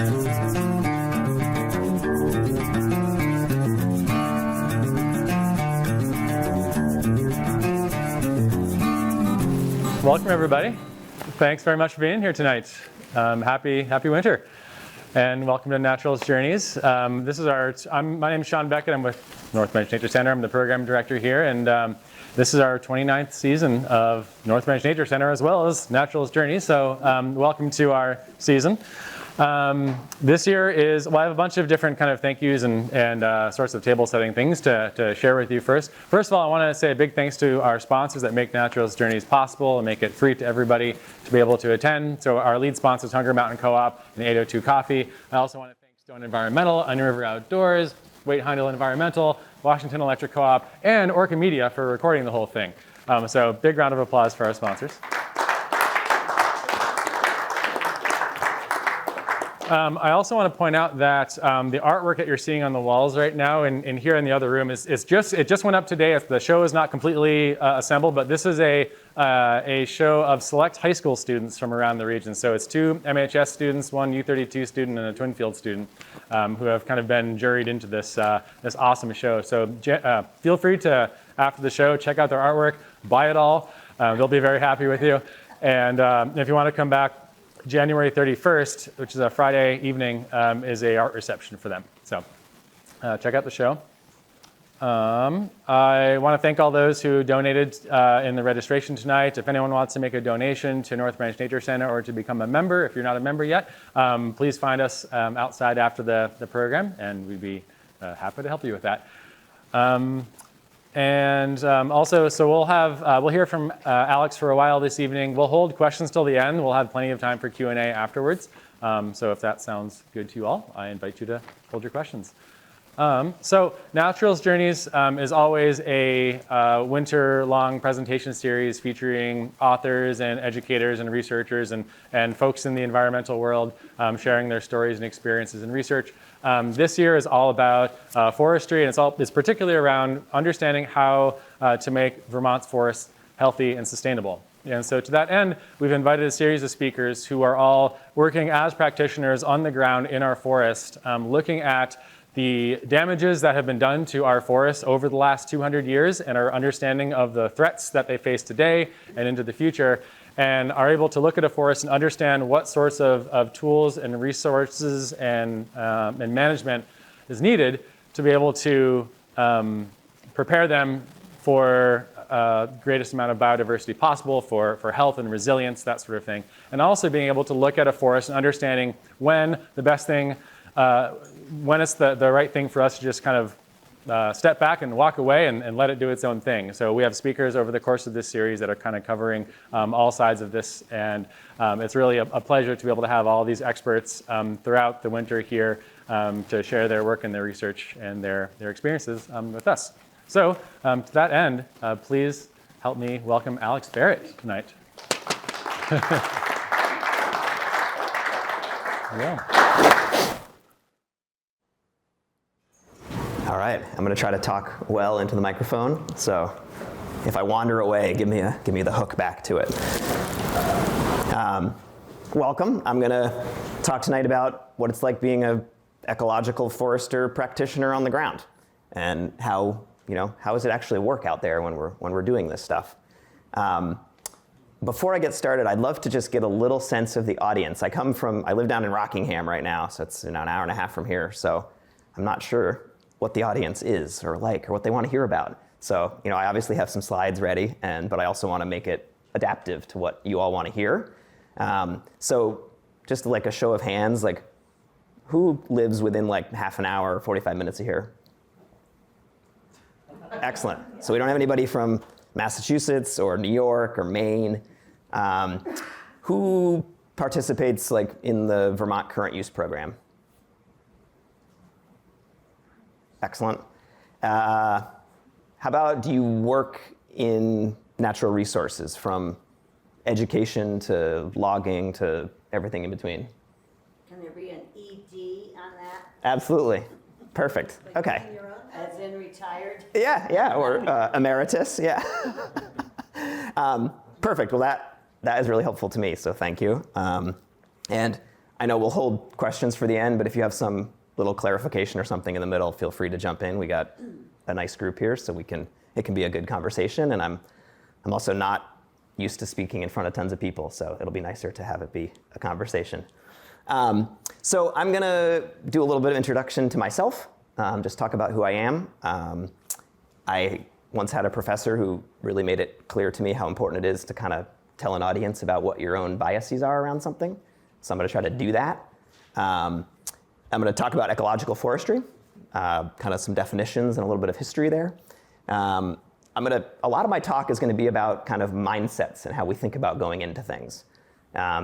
Welcome, everybody. Thanks very much for being here tonight. Happy winter, and welcome to Naturalist Journeys. My name is Sean Beckett. I'm with North Branch Nature Center. I'm the program director here, and this is our 29th season of North Branch Nature Center as well as Naturalist Journeys. So welcome to our season. This year I have a bunch of different kind of thank yous and sorts of table setting things to share with you first. First of all, I want to say a big thanks to our sponsors that make Naturalist Journeys possible and make it free to everybody to be able to attend. So our lead sponsors, Hunger Mountain Co-op and 802 Coffee. I also want to thank Stone Environmental, Onion River Outdoors, Wait Heindel Environmental, Washington Electric Co-op, and Orca Media for recording the whole thing. So big round of applause for our sponsors. I also want to point out that the artwork that you're seeing on the walls right now and here in the other room it just went up today. The show is not completely assembled, but this is a show of select high school students from around the region. So it's 2 MHS students, 1 U32 student, and a Twinfield student who have kind of been juried into this awesome show. So feel free to, after the show, check out their artwork, buy it all. They'll be very happy with you. And if you want to come back, January 31st, which is a Friday evening, is a art reception for them. So check out the show. I want to thank all those who donated in the registration tonight. If anyone wants to make a donation to North Branch Nature Center or to become a member, if you're not a member yet, please find us outside after the program, and we'd be happy to help you with that. Also, so we'll hear from Alex for a while this evening. We'll hold questions till the end. We'll have plenty of time for Q&A afterwards. So if that sounds good to you all, I invite you to hold your questions. So Naturalist Journeys is always a winter-long presentation series featuring authors and educators and researchers and folks in the environmental world sharing their stories and experiences and research. This year is all about forestry, and it's particularly around understanding how to make Vermont's forests healthy and sustainable. And so to that end, we've invited a series of speakers who are all working as practitioners on the ground in our forest, looking at the damages that have been done to our forests over the last 200 years and our understanding of the threats that they face today and into the future, and are able to look at a forest and understand what sorts of tools and resources and management is needed to be able to prepare them for greatest amount of biodiversity possible, for health and resilience, that sort of thing. And also being able to look at a forest and understanding when the best thing, when it's the right thing for us to just kind of step back and walk away and let it do its own thing. So we have speakers over the course of this series that are kind of covering all sides of this, and it's really a pleasure to be able to have all these experts throughout the winter here to share their work and their research and their experiences with us. So to that end, please help me welcome Alex Barrett tonight. Yeah. All right, I'm going to try to talk well into the microphone. So if I wander away, give me the hook back to it. Welcome. I'm going to talk tonight about what it's like being an ecological forester practitioner on the ground, and how does it actually work out there when we're doing this stuff. Before I get started, I'd love to just get a little sense of the audience. I live down in Rockingham right now, so it's an hour and a half from here. So I'm not sure what the audience is or what they want to hear about. So, I obviously have some slides ready, but I also want to make it adaptive to what you all want to hear. So just like a show of hands, who lives within half an hour or 45 minutes of here? Excellent. So we don't have anybody from Massachusetts or New York or Maine. Who participates in the Vermont Current Use Program? Excellent. How about, do you work in natural resources, from education to logging to everything in between? Can there be an ED on that? Absolutely. Perfect. Okay. As in retired? Yeah, or emeritus, yeah. Perfect. Well, that is really helpful to me, so thank you. And I know we'll hold questions for the end, but if you have some little clarification or something in the middle, feel free to jump in. We got a nice group here, so it can be a good conversation. And I'm also not used to speaking in front of tons of people, so it'll be nicer to have it be a conversation. So I'm gonna do a little bit of introduction to myself, just talk about who I am. I once had a professor who really made it clear to me how important it is to kind of tell an audience about what your own biases are around something. So I'm gonna try to do that. I'm gonna talk about ecological forestry, kind of some definitions and a little bit of history there. A lot of my talk is gonna be about kind of mindsets and how we think about going into things.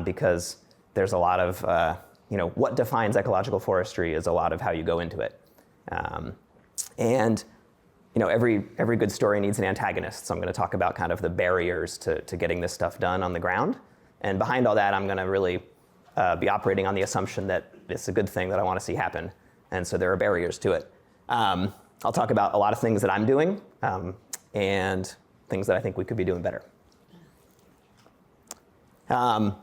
Because there's a lot of, what defines ecological forestry is a lot of how you go into it. Every good story needs an antagonist, so I'm gonna talk about kind of the barriers to getting this stuff done on the ground. And behind all that, I'm gonna really be operating on the assumption that it's a good thing that I wanna see happen. And so there are barriers to it. I'll talk about a lot of things that I'm doing and things that I think we could be doing better. I'm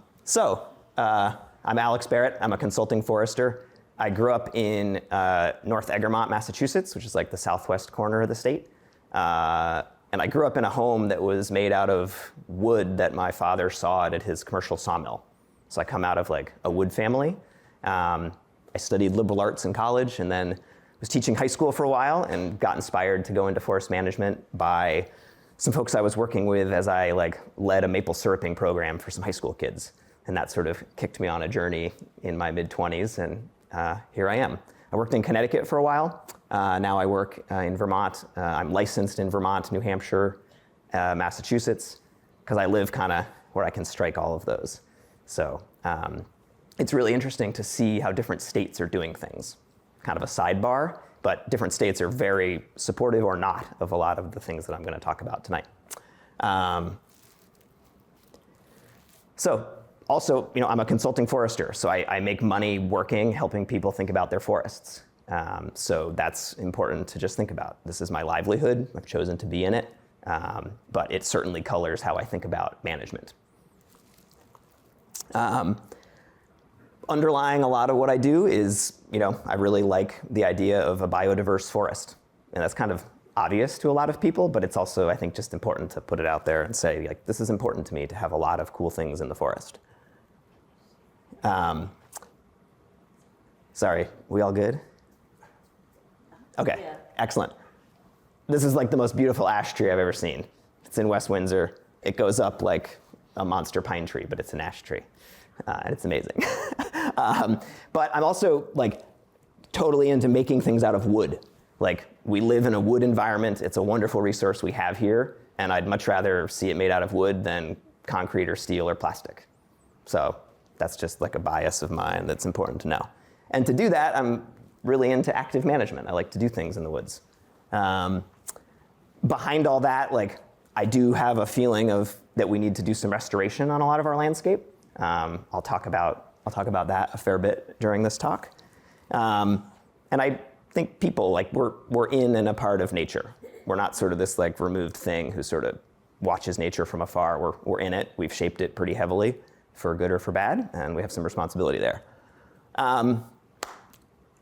Alex Barrett. I'm a consulting forester. I grew up in North Egremont, Massachusetts, which is like the southwest corner of the state. And I grew up in a home that was made out of wood that my father sawed at his commercial sawmill. So I come out of like a wood family. I studied liberal arts in college and then was teaching high school for a while and got inspired to go into forest management by some folks I was working with as I led a maple syruping program for some high school kids. And that sort of kicked me on a journey in my mid-20s, and here I am. I worked in Connecticut for a while. Now I work in Vermont. I'm licensed in Vermont, New Hampshire, Massachusetts, because I live kind of where I can strike all of those. So it's really interesting to see how different states are doing things. Kind of a sidebar, but different states are very supportive or not of a lot of the things that I'm going to talk about tonight. Also, I'm a consulting forester, so I make money working, helping people think about their forests. So that's important to just think about. This is my livelihood. I've chosen to be in it, but it certainly colors how I think about management. Underlying a lot of what I do is, I really like the idea of a biodiverse forest. And that's kind of obvious to a lot of people, but it's also, I think, just important to put it out there and say, this is important to me to have a lot of cool things in the forest. Sorry, we all good? Okay, Yeah. Excellent. This is like the most beautiful ash tree I've ever seen. It's in West Windsor. It goes up like a monster pine tree, but it's an ash tree. And it's amazing. But I'm also totally into making things out of wood. We live in a wood environment. It's a wonderful resource we have here, and I'd much rather see it made out of wood than concrete or steel or plastic. So that's just a bias of mine that's important to know. And to do that, I'm really into active management. I like to do things in the woods. Behind all that, I do have a feeling that we need to do some restoration on a lot of our landscape. I'll talk about that a fair bit during this talk. And I think people, we're in and a part of nature. We're not sort of this removed thing who sort of watches nature from afar. We're in it. We've shaped it pretty heavily, for good or for bad, and we have some responsibility there.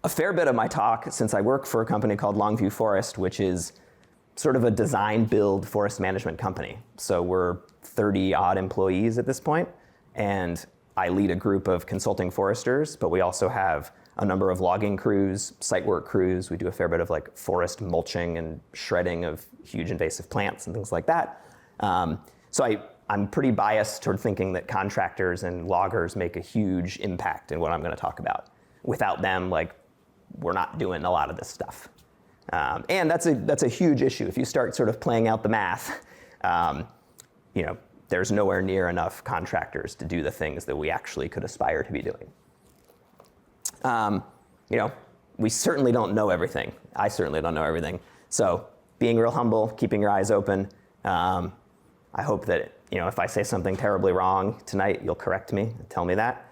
A fair bit of my talk, since I work for a company called Longview Forest, which is sort of a design-build forest management company. So we're 30-odd employees at this point, and I lead a group of consulting foresters, but we also have a number of logging crews, site work crews. We do a fair bit of forest mulching and shredding of huge invasive plants and things like that. So I'm pretty biased toward thinking that contractors and loggers make a huge impact in what I'm going to talk about. Without them, we're not doing a lot of this stuff. And that's a huge issue. If you start sort of playing out the math, there's nowhere near enough contractors to do the things that we actually could aspire to be doing. We certainly don't know everything. I certainly don't know everything. So being real humble, keeping your eyes open. I hope that, if I say something terribly wrong tonight, you'll correct me and tell me that,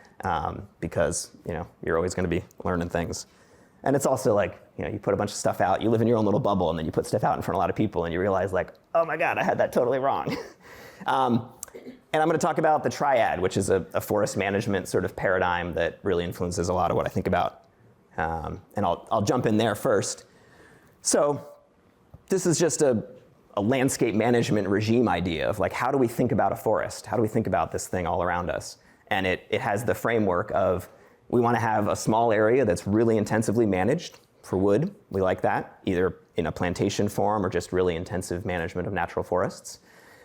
because, you're always going to be learning things. And it's also you put a bunch of stuff out, you live in your own little bubble, and then you put stuff out in front of a lot of people, and you realize oh my God, I had that totally wrong. And I'm going to talk about the triad, which is a forest management sort of paradigm that really influences a lot of what I think about. And I'll jump in there first. So this is just a landscape management regime idea of like, how do we think about a forest? How do we think about this thing all around us? And it has the framework of, we want to have a small area that's really intensively managed for wood. We like that, either in a plantation form or just really intensive management of natural forests.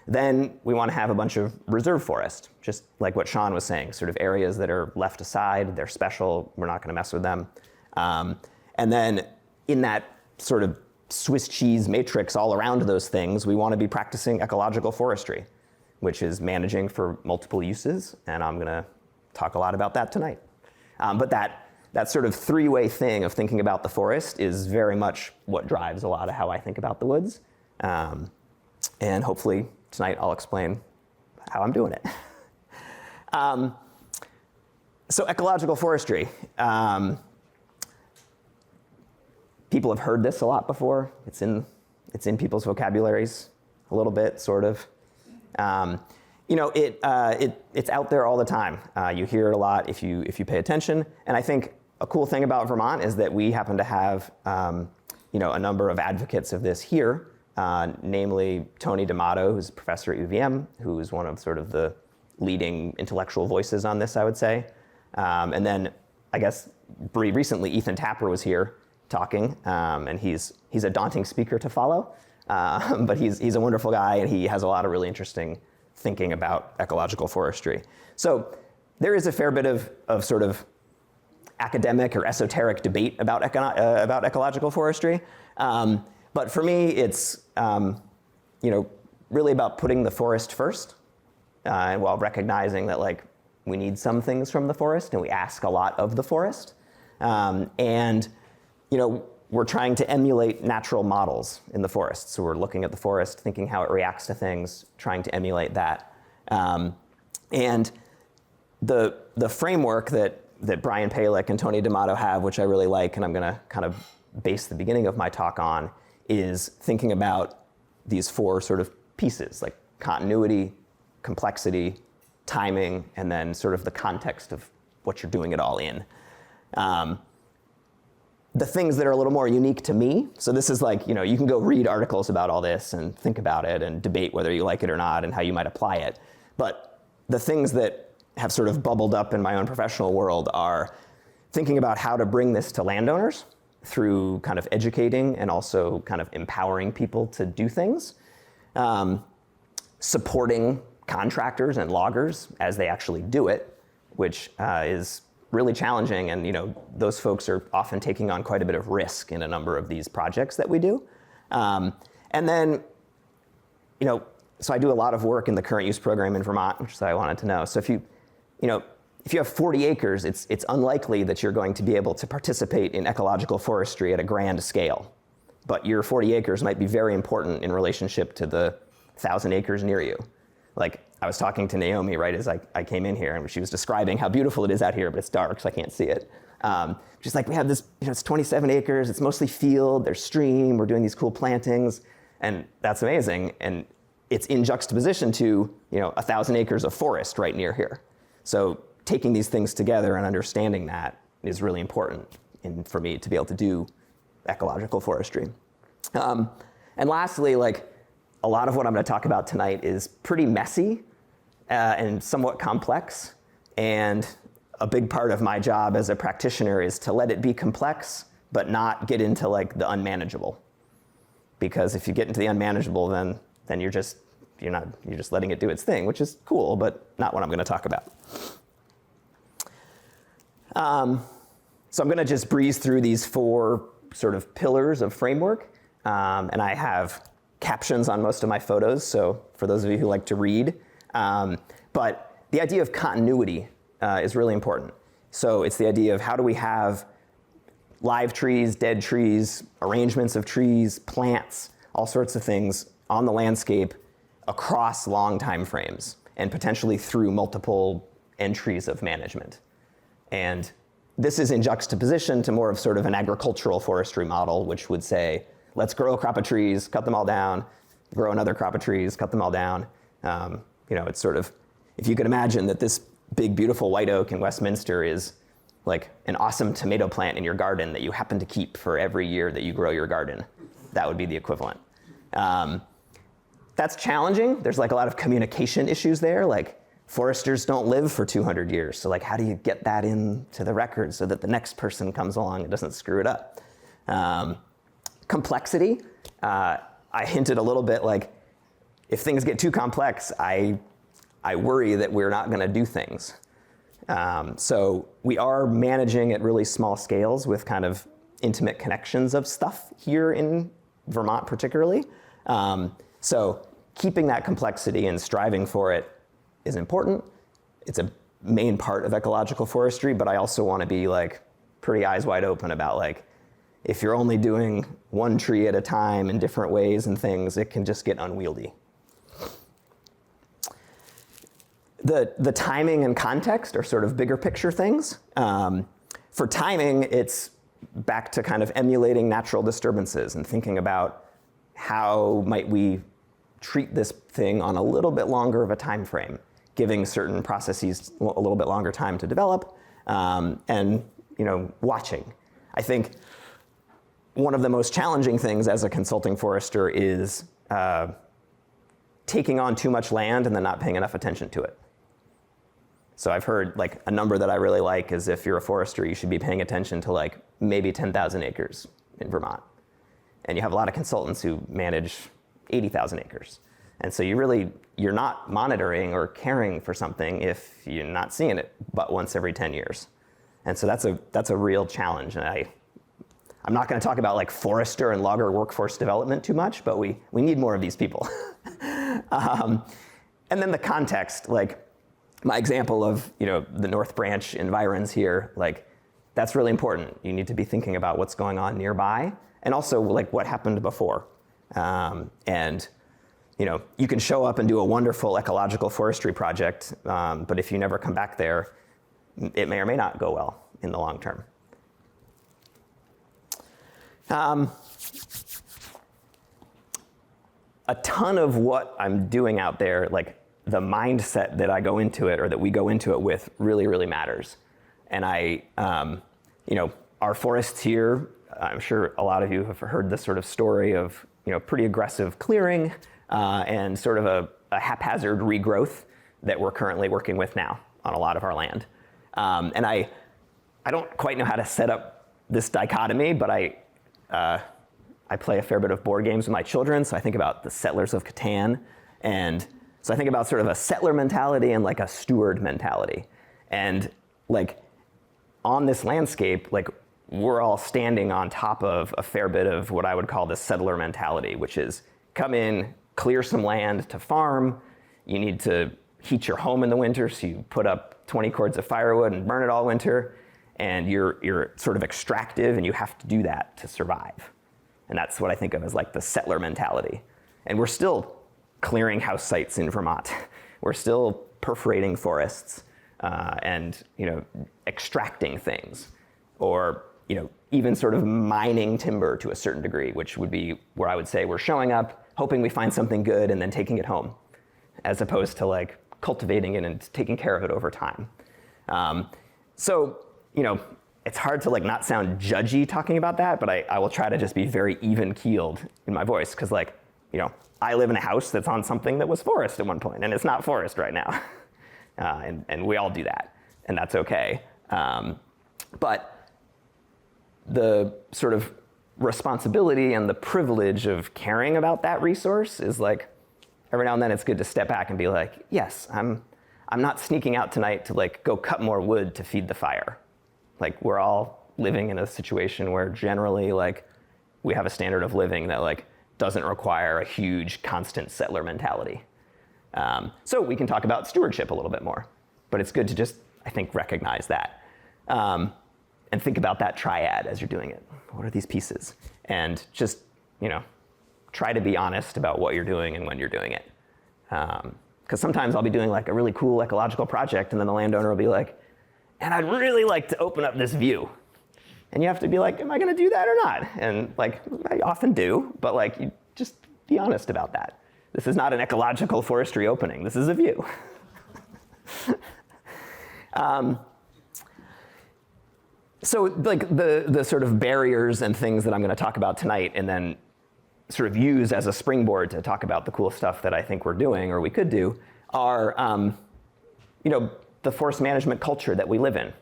Then we want to have a bunch of reserve forest, just like what Sean was saying, sort of areas that are left aside, they're special, we're not going to mess with them. And then in that sort of Swiss cheese matrix all around those things, we want to be practicing ecological forestry, which is managing for multiple uses, and I'm going to talk a lot about that tonight. But that sort of three-way thing of thinking about the forest is very much what drives a lot of how I think about the woods. And hopefully tonight I'll explain how I'm doing it. So ecological forestry. People have heard this a lot before. It's in people's vocabularies a little bit, sort of. It's out there all the time. You hear it a lot if you pay attention. And I think a cool thing about Vermont is that we happen to have a number of advocates of this here, namely Tony D'Amato, who's a professor at UVM, who is one of sort of the leading intellectual voices on this, I would say. And then I guess recently Ethan Tapper was here talking, and he's a daunting speaker to follow, but he's a wonderful guy, and he has a lot of really interesting thinking about ecological forestry. So there is a fair bit of sort of academic or esoteric debate about ecological forestry, but for me it's really about putting the forest first, and while recognizing that like we need some things from the forest and we ask a lot of the forest, and we're trying to emulate natural models in the forest. So we're looking at the forest, thinking how it reacts to things, trying to emulate that. And the framework that Brian Palick and Tony D'Amato have, which I really like, and I'm going to kind of base the beginning of my talk on, is thinking about these four sort of pieces, like continuity, complexity, timing, and then sort of the context of what you're doing it all in. The things that are a little more unique to me, so this is like, you can go read articles about all this and think about it and debate whether you like it or not and how you might apply it. But the things that have sort of bubbled up in my own professional world are thinking about how to bring this to landowners through kind of educating and also kind of empowering people to do things, supporting contractors and loggers as they actually do it, which is really challenging, and those folks are often taking on quite a bit of risk in a number of these projects that we do. And then, so I do a lot of work in the current use program in Vermont, which is what I wanted to know. So if you have 40 acres, it's unlikely that you're going to be able to participate in ecological forestry at a grand scale. But your 40 acres might be very important in relationship to the 1,000 acres near you. Like, I was talking to Naomi right as I came in here, and she was describing how beautiful it is out here, but it's dark, so I can't see it. She's like, we have this, it's 27 acres, it's mostly field, there's stream, we're doing these cool plantings, and that's amazing. And it's in juxtaposition to, 1,000 acres of forest right near here. So taking these things together and understanding that is really important for me to be able to do ecological forestry. And lastly, a lot of what I'm going to talk about tonight is pretty messy and somewhat complex. And a big part of my job as a practitioner is to let it be complex, but not get into the unmanageable. Because if you get into the unmanageable, then you're just letting it do its thing, which is cool, but not what I'm going to talk about. So I'm going to just breeze through these four sort of pillars of framework, and I have captions on most of my photos, so for those of you who like to read. But the idea of continuity is really important. So it's the idea of how do we have live trees, dead trees, arrangements of trees, plants, all sorts of things on the landscape across long time frames and potentially through multiple entries of management. And this is in juxtaposition to more of sort of an agricultural forestry model, which would say, let's grow a crop of trees, cut them all down, grow another crop of trees, cut them all down. It's sort of if you could imagine that this big, beautiful white oak in Westminster is like an awesome tomato plant in your garden that you happen to keep for every year that you grow your garden, that would be the equivalent. That's challenging. There's like a lot of communication issues there. Like foresters don't live for 200 years. So like, how do you get that into the record so that the next person comes along and doesn't screw it up? Complexity. I hinted a little bit like, if things get too complex, I worry that we're not going to do things. So we are managing at really small scales with kind of intimate connections of stuff here in Vermont particularly. So keeping that complexity and striving for it is important. It's a main part of ecological forestry, but I also want to be like pretty eyes wide open about like, if you're only doing one tree at a time in different ways and things, it can just get unwieldy. The timing and context are sort of bigger picture things. For timing, it's back to kind of emulating natural disturbances and thinking about how might we treat this thing on a little bit longer of a time frame, giving certain processes a little bit longer time to develop, and watching. I think one of the most challenging things as a consulting forester is taking on too much land and then not paying enough attention to it. So I've heard like a number that I really like is if you're a forester, you should be paying attention to like maybe 10,000 acres in Vermont. And you have a lot of consultants who manage 80,000 acres. And so you're not monitoring or caring for something if you're not seeing it but once every 10 years. And so that's a real challenge. And I'm not going to talk about like forester and logger workforce development too much, but we need more of these people. And then the context, like my example of the North Branch environs here, like that's really important. You need to be thinking about what's going on nearby and also like what happened before. And you can show up and do a wonderful ecological forestry project, but if you never come back there, it may or may not go well in the long term. A ton of what I'm doing out there, like the mindset that I go into it or that we go into it with really, really matters. And our forests here, I'm sure a lot of you have heard this sort of story of, pretty aggressive clearing and sort of a haphazard regrowth that we're currently working with now on a lot of our land. And I don't quite know how to set up this dichotomy, but I play a fair bit of board games with my children, so I think about the Settlers of Catan, and so I think about sort of a settler mentality and like a steward mentality. And like on this landscape, like we're all standing on top of a fair bit of what I would call the settler mentality, which is come in, clear some land to farm. You need to heat your home in the winter, so you put up 20 cords of firewood and burn it all winter. And you're sort of extractive, and you have to do that to survive. And that's what I think of as like the settler mentality. And we're still clearing house sites in Vermont. We're still perforating forests and extracting things, or even sort of mining timber to a certain degree, which would be where I would say we're showing up, hoping we find something good, and then taking it home, as opposed to like cultivating it and taking care of it over time. So it's hard to like not sound judgy talking about that, but I will try to just be very even keeled in my voice, because like I live in a house that's on something that was forest at one point, and it's not forest right now. And we all do that, and that's okay. But the sort of responsibility and the privilege of caring about that resource is like, every now and then it's good to step back and be like, yes, I'm not sneaking out tonight to like go cut more wood to feed the fire. Like we're all living in a situation where generally like we have a standard of living that like doesn't require a huge constant settler mentality. So we can talk about stewardship a little bit more, but it's good to just, I think, recognize that and think about that triad as you're doing it. What are these pieces? And just, try to be honest about what you're doing and when you're doing it. Because sometimes I'll be doing like a really cool ecological project, and then the landowner will be like, and I'd really like to open up this view. And you have to be like, am I going to do that or not? And like, I often do, but like, you just be honest about that. This is not an ecological forestry opening. This is a view. So like the sort of barriers and things that I'm going to talk about tonight and then sort of use as a springboard to talk about the cool stuff that I think we're doing or we could do are, the forest management culture that we live in.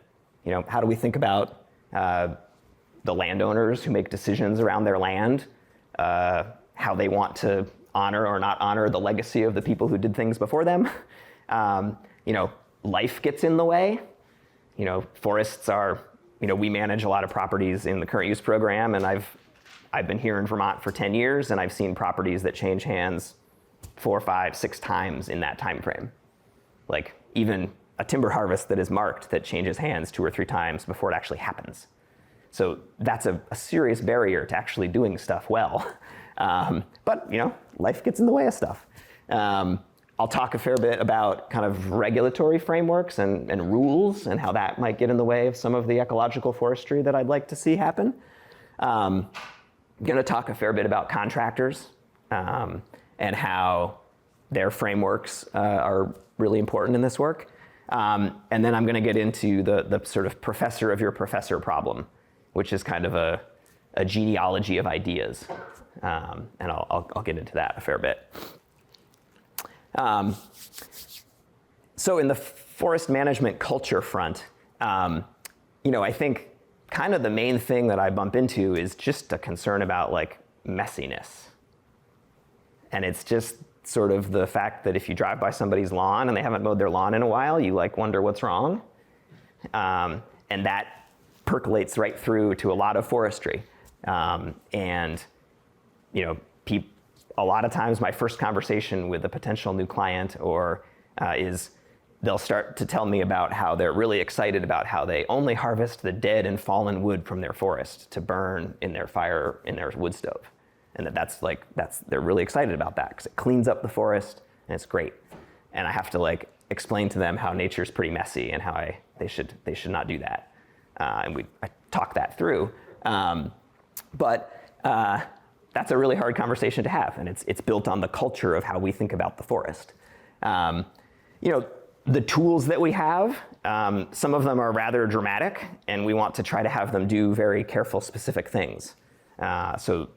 How do we think about the landowners who make decisions around their land, how they want to honor or not honor the legacy of the people who did things before them. Life gets in the way. Forests are, we manage a lot of properties in the current use program, and I've been here in Vermont for 10 years, and I've seen properties that change hands 4, 5, 6 times in that time frame. Like even a timber harvest that is marked that changes hands 2 or 3 times before it actually happens. So that's a serious barrier to actually doing stuff well. But life gets in the way of stuff. I'll talk a fair bit about kind of regulatory frameworks and rules and how that might get in the way of some of the ecological forestry that I'd like to see happen. I'm going to talk a fair bit about contractors and how their frameworks are really important in this work. And then I'm going to get into the sort of professor of your professor problem, which is kind of a genealogy of ideas. And I'll get into that a fair bit. So in the forest management culture front, I think kind of the main thing that I bump into is just a concern about like messiness. And it's just sort of the fact that if you drive by somebody's lawn and they haven't mowed their lawn in a while, you like wonder what's wrong. And that percolates right through to a lot of forestry. And a lot of times my first conversation with a potential new client is they'll start to tell me about how they're really excited about how they only harvest the dead and fallen wood from their forest to burn in their wood stove. And they're really excited about that because it cleans up the forest and it's great. And I have to explain to them how nature's pretty messy and how they should not do that. And I talk that through. But that's a really hard conversation to have, and it's built on the culture of how we think about the forest. The tools that we have, some of them are rather dramatic, and we want to try to have them do very careful, specific things. So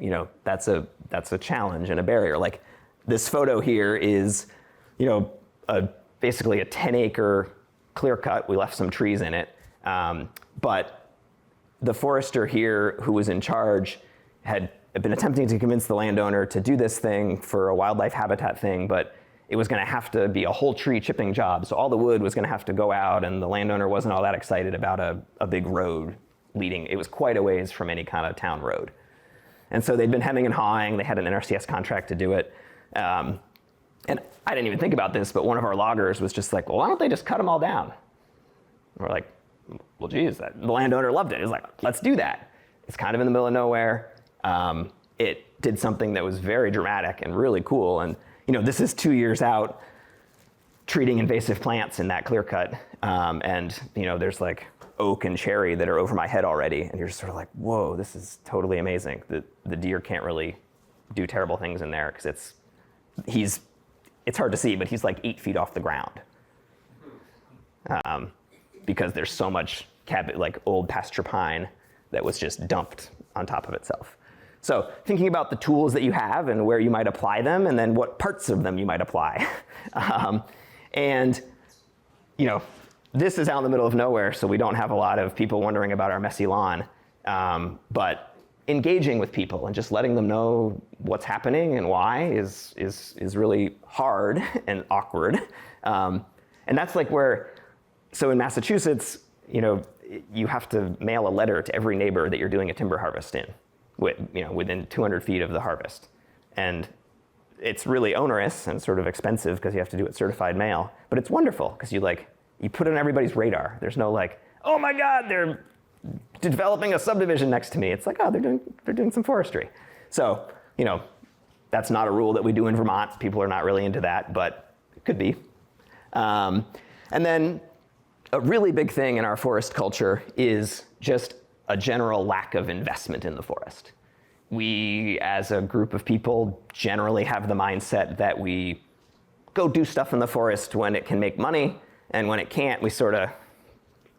that's a challenge and a barrier. Like this photo here is, basically a 10-acre clear cut. We left some trees in it, but the forester here who was in charge had been attempting to convince the landowner to do this thing for a wildlife habitat thing, but it was going to have to be a whole tree chipping job. So all the wood was going to have to go out, and the landowner wasn't all that excited about a big road leading. It was quite a ways from any kind of town road. And so they'd been hemming and hawing. They had an NRCS contract to do it. And I didn't even think about this, but one of our loggers was just like, well, why don't they just cut them all down? And we're like, well, geez, the landowner loved it. He was like, let's do that. It's kind of in the middle of nowhere. It did something that was very dramatic and really cool. And, this is 2 years out treating invasive plants in that clear cut. And, there's oak and cherry that are over my head already. And you're just sort of like, whoa, this is totally amazing. The deer can't really do terrible things in there because it's hard to see, but he's 8 feet off the ground. Because there's so much old pasture pine that was just dumped on top of itself. So thinking about the tools that you have and where you might apply them, and then what parts of them you might apply. This is out in the middle of nowhere, so we don't have a lot of people wondering about our messy lawn. But engaging with people and just letting them know what's happening and why is really hard and awkward. And that's so in Massachusetts, you have to mail a letter to every neighbor that you're doing a timber harvest in, within 200 feet of the harvest. And it's really onerous and sort of expensive because you have to do it certified mail, but it's wonderful because you put it on everybody's radar. There's no oh my God, they're developing a subdivision next to me. It's oh, they're doing some forestry. So, that's not a rule that we do in Vermont. People are not really into that, but it could be. And then a really big thing in our forest culture is just a general lack of investment in the forest. We, as a group of people, generally have the mindset that we go do stuff in the forest when it can make money, and when it can't, we sort of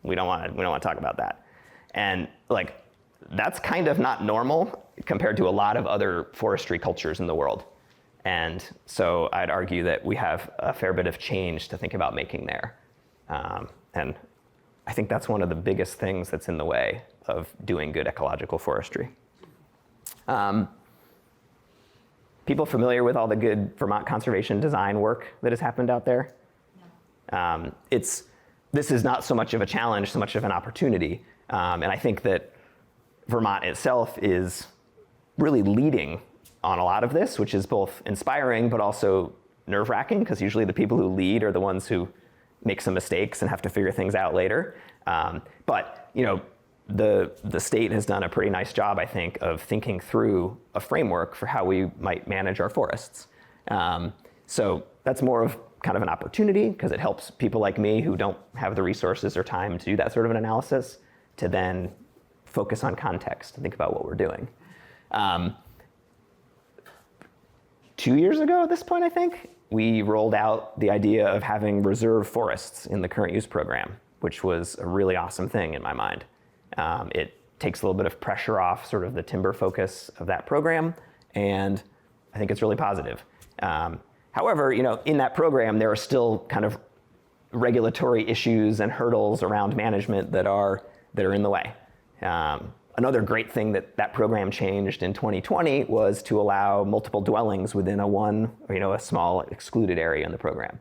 We don't want to talk about that. And like, that's kind of not normal compared to a lot of other forestry cultures in the world. And so I'd argue that we have a fair bit of change to think about making there. And I think that's one of the biggest things that's in the way of doing good ecological forestry. People familiar with all the good Vermont conservation design work that has happened out there? No. This is not so much of a challenge, so much of an opportunity. And I think that Vermont itself is really leading on a lot of this, which is both inspiring but also nerve-wracking, because usually the people who lead are the ones who make some mistakes and have to figure things out later. But you know, the state has done a pretty nice job, I think, of thinking through a framework for how we might manage our forests. So that's more of kind of an opportunity, because it helps people like me who don't have the resources or time to do that sort of an analysis to then focus on context and think about what we're doing. 2 years ago at this point, I think, we rolled out the idea of having reserve forests in the current use program, which was a really awesome thing in my mind. It takes a little bit of pressure off sort of the timber focus of that program, and I think it's really positive. However, you know, in that program, there are still kind of regulatory issues and hurdles around management that are in the way. Another great thing that program changed in 2020 was to allow multiple dwellings within a small excluded area in the program.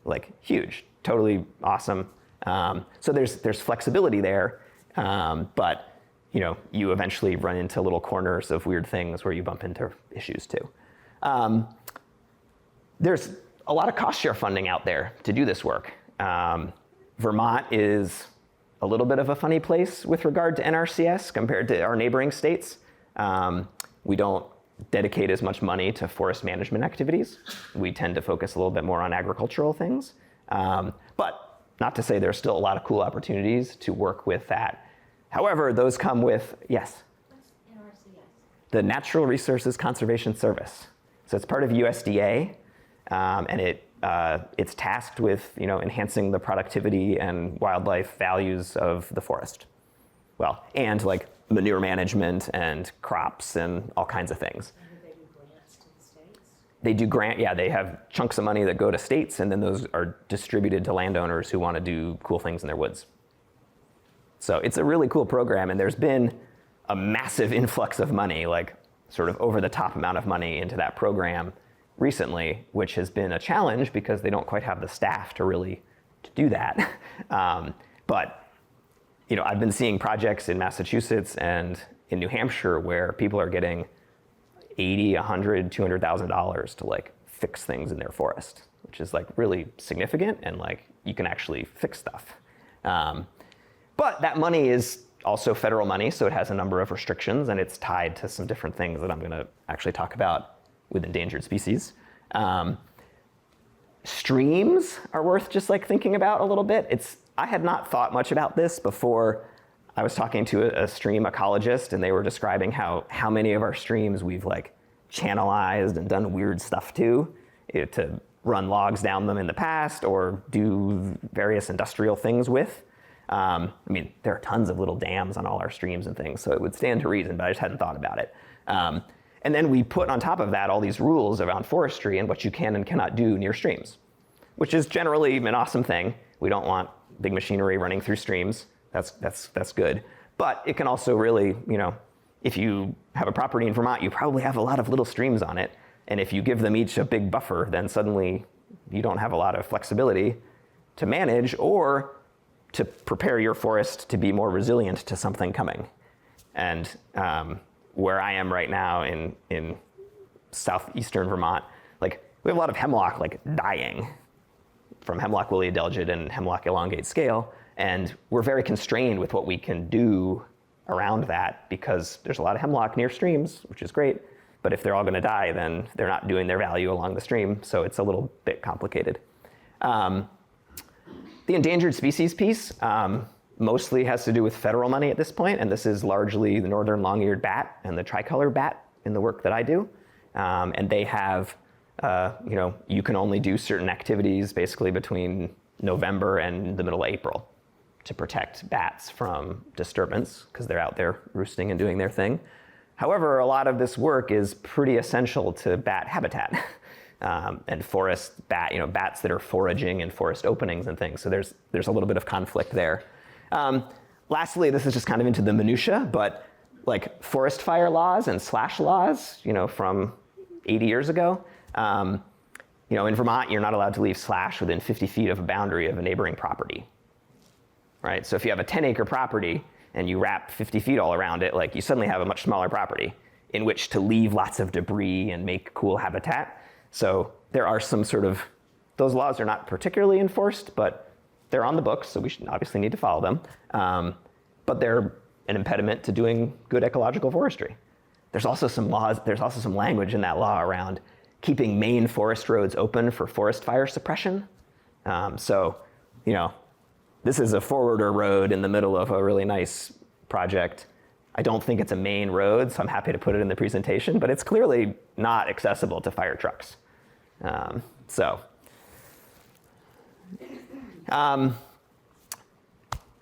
Like, huge, totally awesome. So there's flexibility there, but you know, you eventually run into little corners of weird things where you bump into issues too. There's a lot of cost share funding out there to do this work. Vermont is a little bit of a funny place with regard to NRCS compared to our neighboring states. We don't dedicate as much money to forest management activities. We tend to focus a little bit more on agricultural things. But not to say there's still a lot of cool opportunities to work with that. However, those come with, yes? What's NRCS? The Natural Resources Conservation Service. So it's part of USDA, and it's tasked with, you know, enhancing the productivity and wildlife values of the forest. Well, and like manure management and crops and all kinds of things. And do they do grants to the states? They do they have chunks of money that go to states, and then those are distributed to landowners who want to do cool things in their woods. So it's a really cool program, and there's been a massive influx of money, like sort of over the top amount of money into that program recently, which has been a challenge because they don't quite have the staff to do that. But you know, I've been seeing projects in Massachusetts and in New Hampshire where people are getting $80,000, $100,000, $200,000 to like fix things in their forest, which is like really significant, and like you can actually fix stuff. But that money is also federal money, so it has a number of restrictions, and it's tied to some different things that I'm going to actually talk about with endangered species. Streams are worth just like thinking about a little bit. I had not thought much about this before. I was talking to a stream ecologist, and they were describing how many of our streams we've like channelized and done weird stuff to run logs down them in the past or do various industrial things with. I mean, there are tons of little dams on all our streams and things, so it would stand to reason, but I just hadn't thought about it. And then we put on top of that all these rules around forestry and what you can and cannot do near streams, which is generally an awesome thing. We don't want big machinery running through streams. That's good. But it can also really, you know, if you have a property in Vermont, you probably have a lot of little streams on it. And if you give them each a big buffer, then suddenly you don't have a lot of flexibility to manage or to prepare your forest to be more resilient to something coming. And where I am right now in southeastern Vermont, like we have a lot of hemlock like dying from hemlock woolly adelgid and hemlock elongate scale, and we're very constrained with what we can do around that because there's a lot of hemlock near streams, which is great, but if they're all going to die, then they're not doing their value along the stream, so it's a little bit complicated. The endangered species piece mostly has to do with federal money at this point, and this is largely the northern long-eared bat and the tricolor bat in the work that I do. And they have, you know, you can only do certain activities basically between November and the middle of April. to protect bats from disturbance because they're out there roosting and doing their thing. However, a lot of this work is pretty essential to bat habitat and forest bats that are foraging in forest openings and things. So there's a little bit of conflict there. Lastly, this is just kind of into the minutia, but like forest fire laws and slash laws, from 80 years ago. In Vermont, you're not allowed to leave slash within 50 feet of a boundary of a neighboring property, right? So if you have a 10-acre property and you wrap 50 feet all around it, like you suddenly have a much smaller property in which to leave lots of debris and make cool habitat. So there are some those laws are not particularly enforced, but they're on the books, so we should obviously need to follow them. But they're an impediment to doing good ecological forestry. There's also some language in that law around keeping main forest roads open for forest fire suppression. This is a forwarder road in the middle of a really nice project. I don't think it's a main road, so I'm happy to put it in the presentation, but it's clearly not accessible to fire trucks.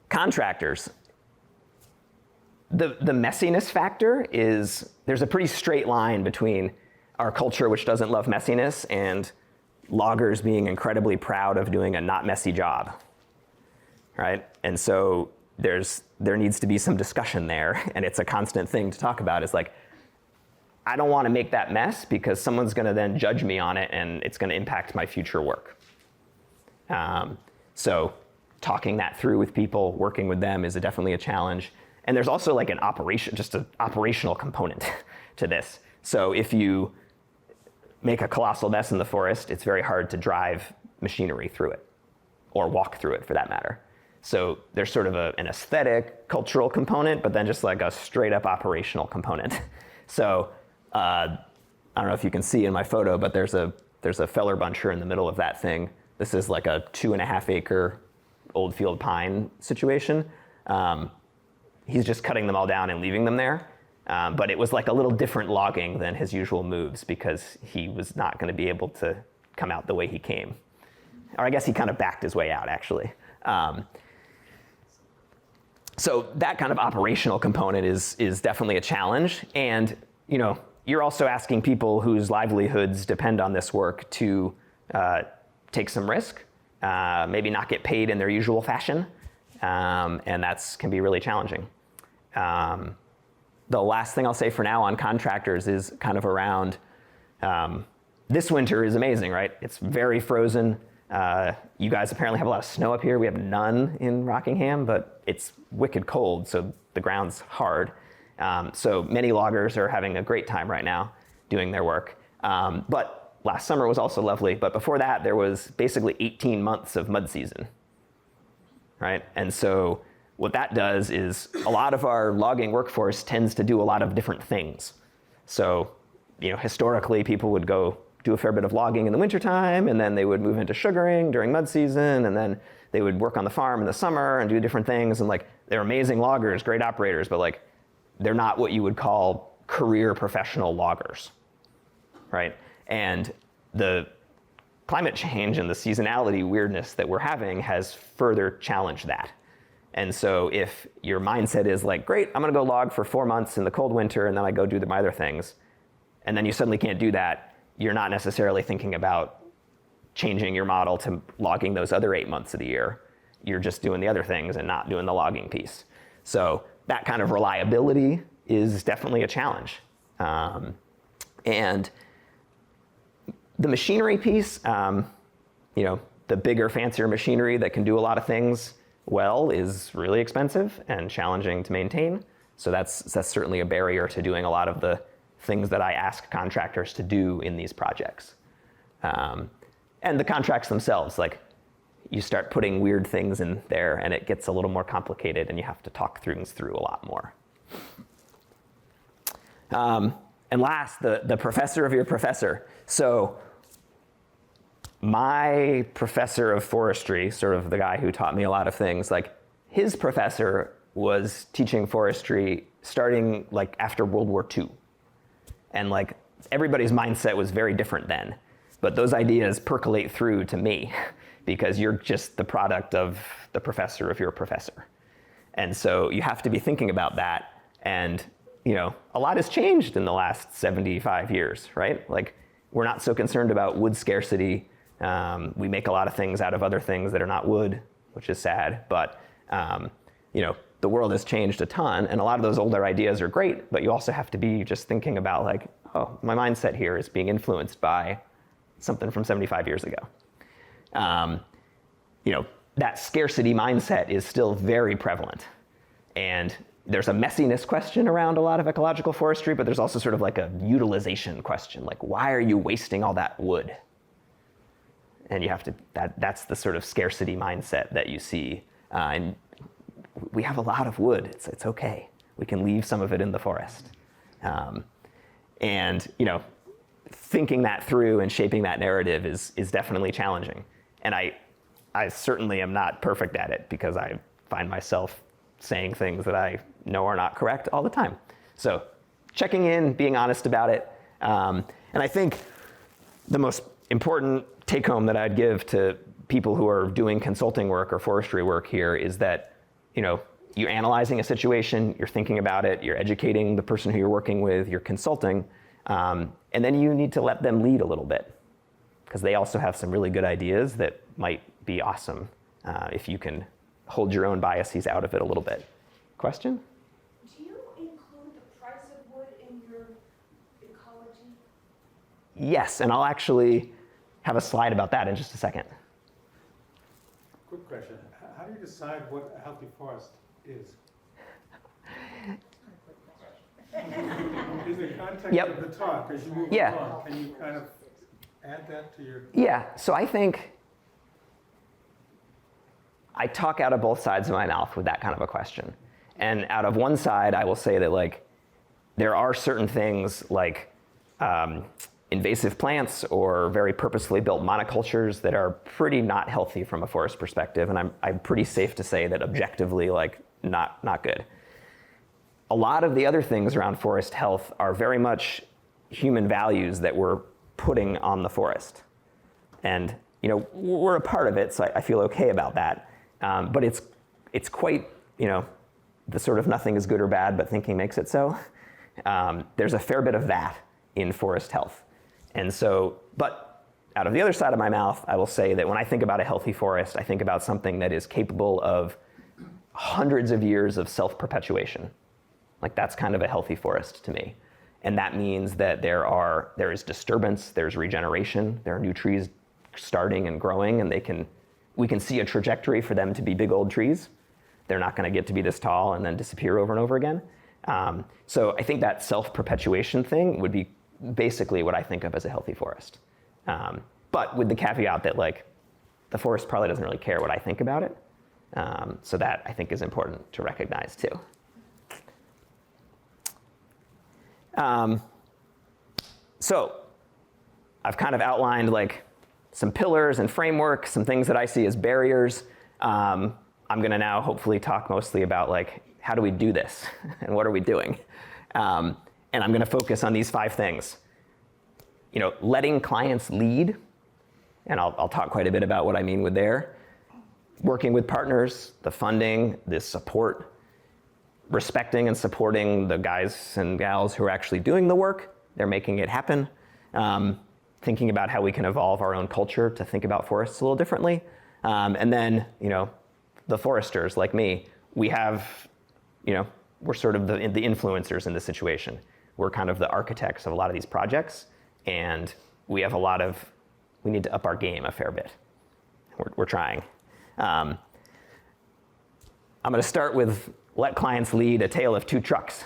Contractors. The messiness factor is, there's a pretty straight line between our culture, which doesn't love messiness, and loggers being incredibly proud of doing a not messy job, right? And so there needs to be some discussion there, and it's a constant thing to talk about. Is like, I don't want to make that mess because someone's going to then judge me on it, and it's going to impact my future work. So talking that through with people, working with them is definitely a challenge. And there's also like an operational component to this. So if you make a colossal mess in the forest, it's very hard to drive machinery through it, or walk through it for that matter. So there's sort of an aesthetic, cultural component, but then just like a straight up operational component. So I don't know if you can see in my photo, but there's a feller buncher in the middle of that thing. This is like a 2.5 acre old field pine situation. He's just cutting them all down and leaving them there. But it was like a little different logging than his usual moves because he was not going to be able to come out the way he came. Or I guess he kind of backed his way out, actually. So that kind of operational component is definitely a challenge. And you're also asking people whose livelihoods depend on this work to take some risk, maybe not get paid in their usual fashion, and that can be really challenging. The last thing I'll say for now on contractors is kind of around, this winter is amazing, right? It's very frozen. You guys apparently have a lot of snow up here. We have none in Rockingham, but it's wicked cold, so the ground's hard. So many loggers are having a great time right now doing their work. But last summer was also lovely, but before that there was basically 18 months of mud season, right? And so what that does is a lot of our logging workforce tends to do a lot of different things. So, historically people would go do a fair bit of logging in the wintertime, and then they would move into sugaring during mud season, and then they would work on the farm in the summer and do different things. And like, they're amazing loggers, great operators, but like, they're not what you would call career professional loggers, right? And the climate change and the seasonality weirdness that we're having has further challenged that. And so if your mindset is like, great, I'm gonna go log for 4 months in the cold winter and then I go do my other things, and then you suddenly can't do that, you're not necessarily thinking about changing your model to logging those other 8 months of the year. You're just doing the other things and not doing the logging piece. So that kind of reliability is definitely a challenge. And the machinery piece, the bigger, fancier machinery that can do a lot of things well is really expensive and challenging to maintain. So that's certainly a barrier to doing a lot of the things that I ask contractors to do in these projects. And the contracts themselves, like, you start putting weird things in there and it gets a little more complicated and you have to talk things through a lot more. And last, the professor of your professor. So my professor of forestry, sort of the guy who taught me a lot of things, like, his professor was teaching forestry starting like after World War II. And like, everybody's mindset was very different then. But those ideas percolate through to me because you're just the product of the professor of your professor. And so you have to be thinking about that. And a lot has changed in the last 75 years, right? Like, we're not so concerned about wood scarcity. We make a lot of things out of other things that are not wood, which is sad. But the world has changed a ton, and a lot of those older ideas are great, but you also have to be just thinking about like, oh, my mindset here is being influenced by something from 75 years ago. That scarcity mindset is still very prevalent. And there's a messiness question around a lot of ecological forestry, but there's also sort of like a utilization question, like, why are you wasting all that wood? And you have to, that's the sort of scarcity mindset that you see. And we have a lot of wood. It's okay. We can leave some of it in the forest. And thinking that through and shaping that narrative is definitely challenging. And I certainly am not perfect at it, because I find myself saying things that I know are not correct all the time. So checking in, being honest about it. And I think the most important take home that I'd give to people who are doing consulting work or forestry work here is that, you're analyzing a situation, you're thinking about it, you're educating the person who you're working with, you're consulting, and then you need to let them lead a little bit, because they also have some really good ideas that might be awesome if you can hold your own biases out of it a little bit. Question? Do you include the price of wood in your ecology? Yes, and I'll actually have a slide about that in just a second. Quick question. How do you decide what a healthy forest is? In the context Yep. of the talk, as you move Yeah. along, can you kind of add that to your... Yeah, so I think I talk out of both sides of my mouth with that kind of a question. And out of one side, I will say that like, there are certain things like invasive plants or very purposefully built monocultures that are pretty not healthy from a forest perspective. And I'm pretty safe to say that objectively, like, not good. A lot of the other things around forest health are very much human values that we're putting on the forest. And we're a part of it, so I feel okay about that. But it's quite, the sort of nothing is good or bad, but thinking makes it so. There's a fair bit of that in forest health. And so, but out of the other side of my mouth, I will say that when I think about a healthy forest, I think about something that is capable of hundreds of years of self-perpetuation. Like, that's kind of a healthy forest to me. And that means that there is disturbance, there's regeneration, there are new trees starting and growing, and we can see a trajectory for them to be big old trees. They're not going to get to be this tall and then disappear over and over again. So I think that self-perpetuation thing would be basically what I think of as a healthy forest. But with the caveat that like, the forest probably doesn't really care what I think about it. So that I think is important to recognize too. So I've kind of outlined like some pillars and framework, some things that I see as barriers. I'm going to now hopefully talk mostly about like, how do we do this and what are we doing? And I'm going to focus on these 5 things. Letting clients lead, and I'll talk quite a bit about what I mean with there. Working with partners, the funding, the support, respecting and supporting the guys and gals who are actually doing the work. They're making it happen. Thinking about how we can evolve our own culture to think about forests a little differently. And then, the foresters like me, we have, we're sort of the influencers in this situation. We're kind of the architects of a lot of these projects, and we need to up our game a fair bit. We're trying. I'm going to start with let clients lead, a tale of 2 trucks.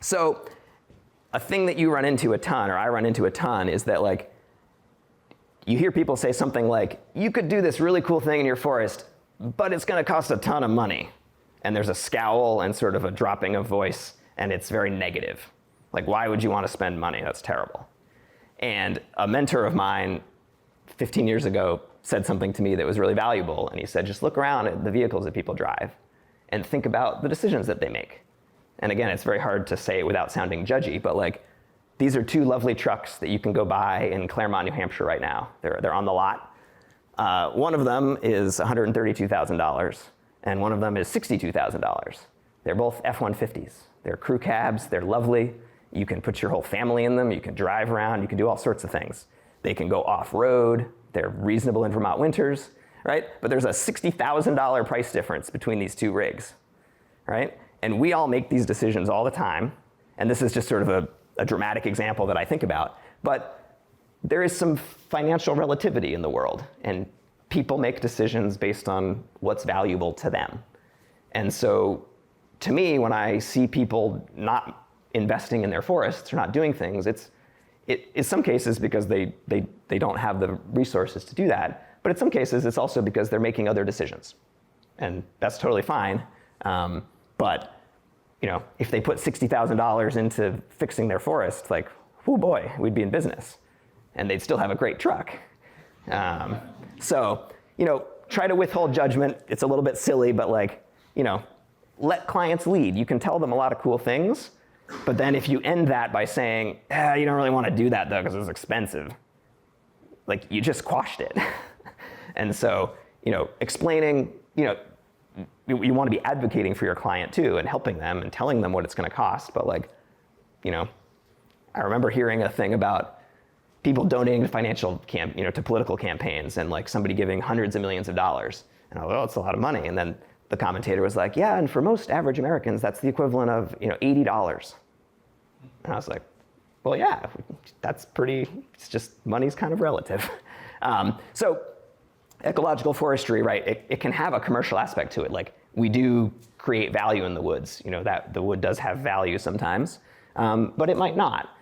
So a thing that you run into a ton, or I run into a ton, is that like, you hear people say something like, you could do this really cool thing in your forest, but it's going to cost a ton of money. And there's a scowl and sort of a dropping of voice, and it's very negative. Like, why would you want to spend money? That's terrible. And a mentor of mine 15 years ago said something to me that was really valuable. And he said, just look around at the vehicles that people drive and think about the decisions that they make. And again, it's very hard to say it without sounding judgy, but like, these are 2 lovely trucks that you can go buy in Claremont, New Hampshire right now. They're on the lot. One of them is $132,000, and one of them is $62,000. They're both F-150s. They're crew cabs. They're lovely. You can put your whole family in them. You can drive around. You can do all sorts of things. They can go off-road. They're reasonable in Vermont winters, right? But there's a $60,000 price difference between these two rigs, right? And we all make these decisions all the time. And this is just sort of a dramatic example that I think about. But there is some financial relativity in the world. And people make decisions based on what's valuable to them. And so to me, when I see people not investing in their forests or not doing things, it's in some cases because they don't have the resources to do that. But in some cases, it's also because they're making other decisions. And that's totally fine. But you know, if they put $60,000 into fixing their forest, like, oh boy, we'd be in business. And they'd still have a great truck. So, you know, try to withhold judgment. It's a little bit silly, but like, you know, let clients lead. You can tell them a lot of cool things, but then if you end that by saying, you don't really want to do that though because it's expensive, like you just quashed it. And so, you know, explaining, you know, you want to be advocating for your client too and helping them and telling them what it's going to cost. But like, you know, I remember hearing a thing about people donating to to political campaigns and like somebody giving hundreds of millions of dollars. And I was, oh, it's a lot of money. And then the commentator was like, yeah, and for most average Americans, that's the equivalent of, you know, $80. And I was like, well, yeah, that's pretty, it's just money's kind of relative. So ecological forestry, right, it can have a commercial aspect to it. Like we do create value in the woods, you know, that the wood does have value sometimes, but it might not.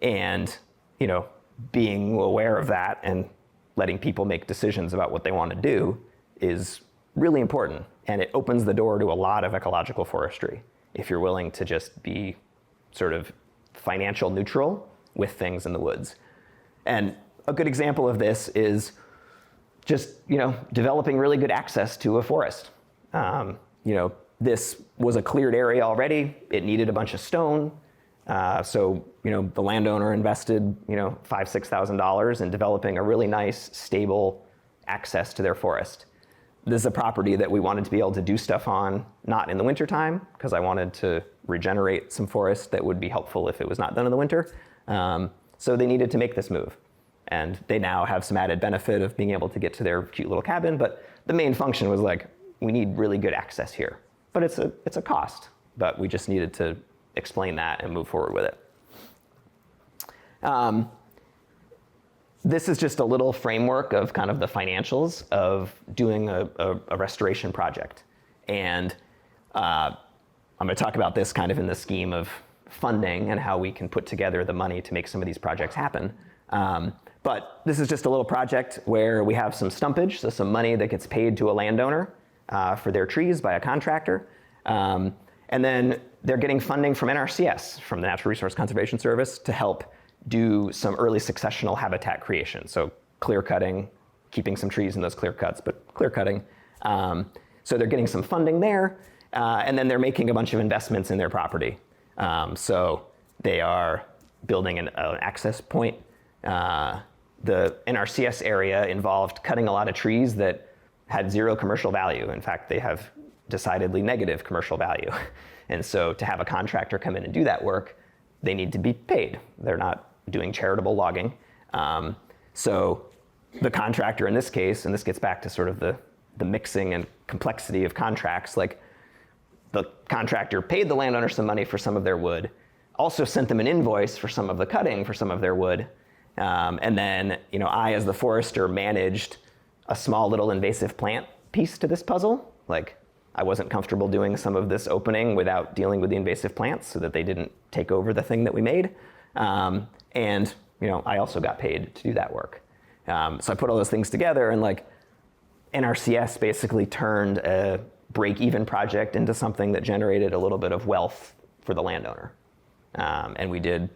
And, you know, being aware of that and letting people make decisions about what they want to do is really important. And it opens the door to a lot of ecological forestry if you're willing to just be sort of financial neutral with things in the woods. And a good example of this is just, you know, developing really good access to a forest. You know, this was a cleared area already. It needed a bunch of stone. So, you know, the landowner invested, you know, $5,000, $6,000 in developing a really nice, stable access to their forest. This is a property that we wanted to be able to do stuff on, not in the wintertime, because I wanted to regenerate some forest that would be helpful if it was not done in the winter. So they needed to make this move. And they now have some added benefit of being able to get to their cute little cabin, but the main function was like, we need really good access here. But it's a cost, but we just needed to explain that and move forward with it. This is just a little framework of kind of the financials of doing a restoration project. And I'm going to talk about this kind of in the scheme of funding and how we can put together the money to make some of these projects happen. But this is just a little project where we have some stumpage, so some money that gets paid to a landowner for their trees by a contractor. And then they're getting funding from NRCS, from the Natural Resource Conservation Service, to help do some early successional habitat creation. So clear cutting, keeping some trees in those clear cuts, but clear cutting. So they're getting some funding there, and then they're making a bunch of investments in their property. So they are building an access point. The NRCS area involved cutting a lot of trees that had zero commercial value. In fact, they have decidedly negative commercial value. And so to have a contractor come in and do that work, they need to be paid. They're not doing charitable logging. So the contractor in this case, and this gets back to sort of the mixing and complexity of contracts, like the contractor paid the landowner some money for some of their wood, also sent them an invoice for some of the cutting for some of their wood. And then, you know, I, as the forester, managed a small little invasive plant piece to this puzzle. Like, I wasn't comfortable doing some of this opening without dealing with the invasive plants so that they didn't take over the thing that we made. And, you know, I also got paid to do that work. So I put all those things together, and like NRCS basically turned a break-even project into something that generated a little bit of wealth for the landowner. And we did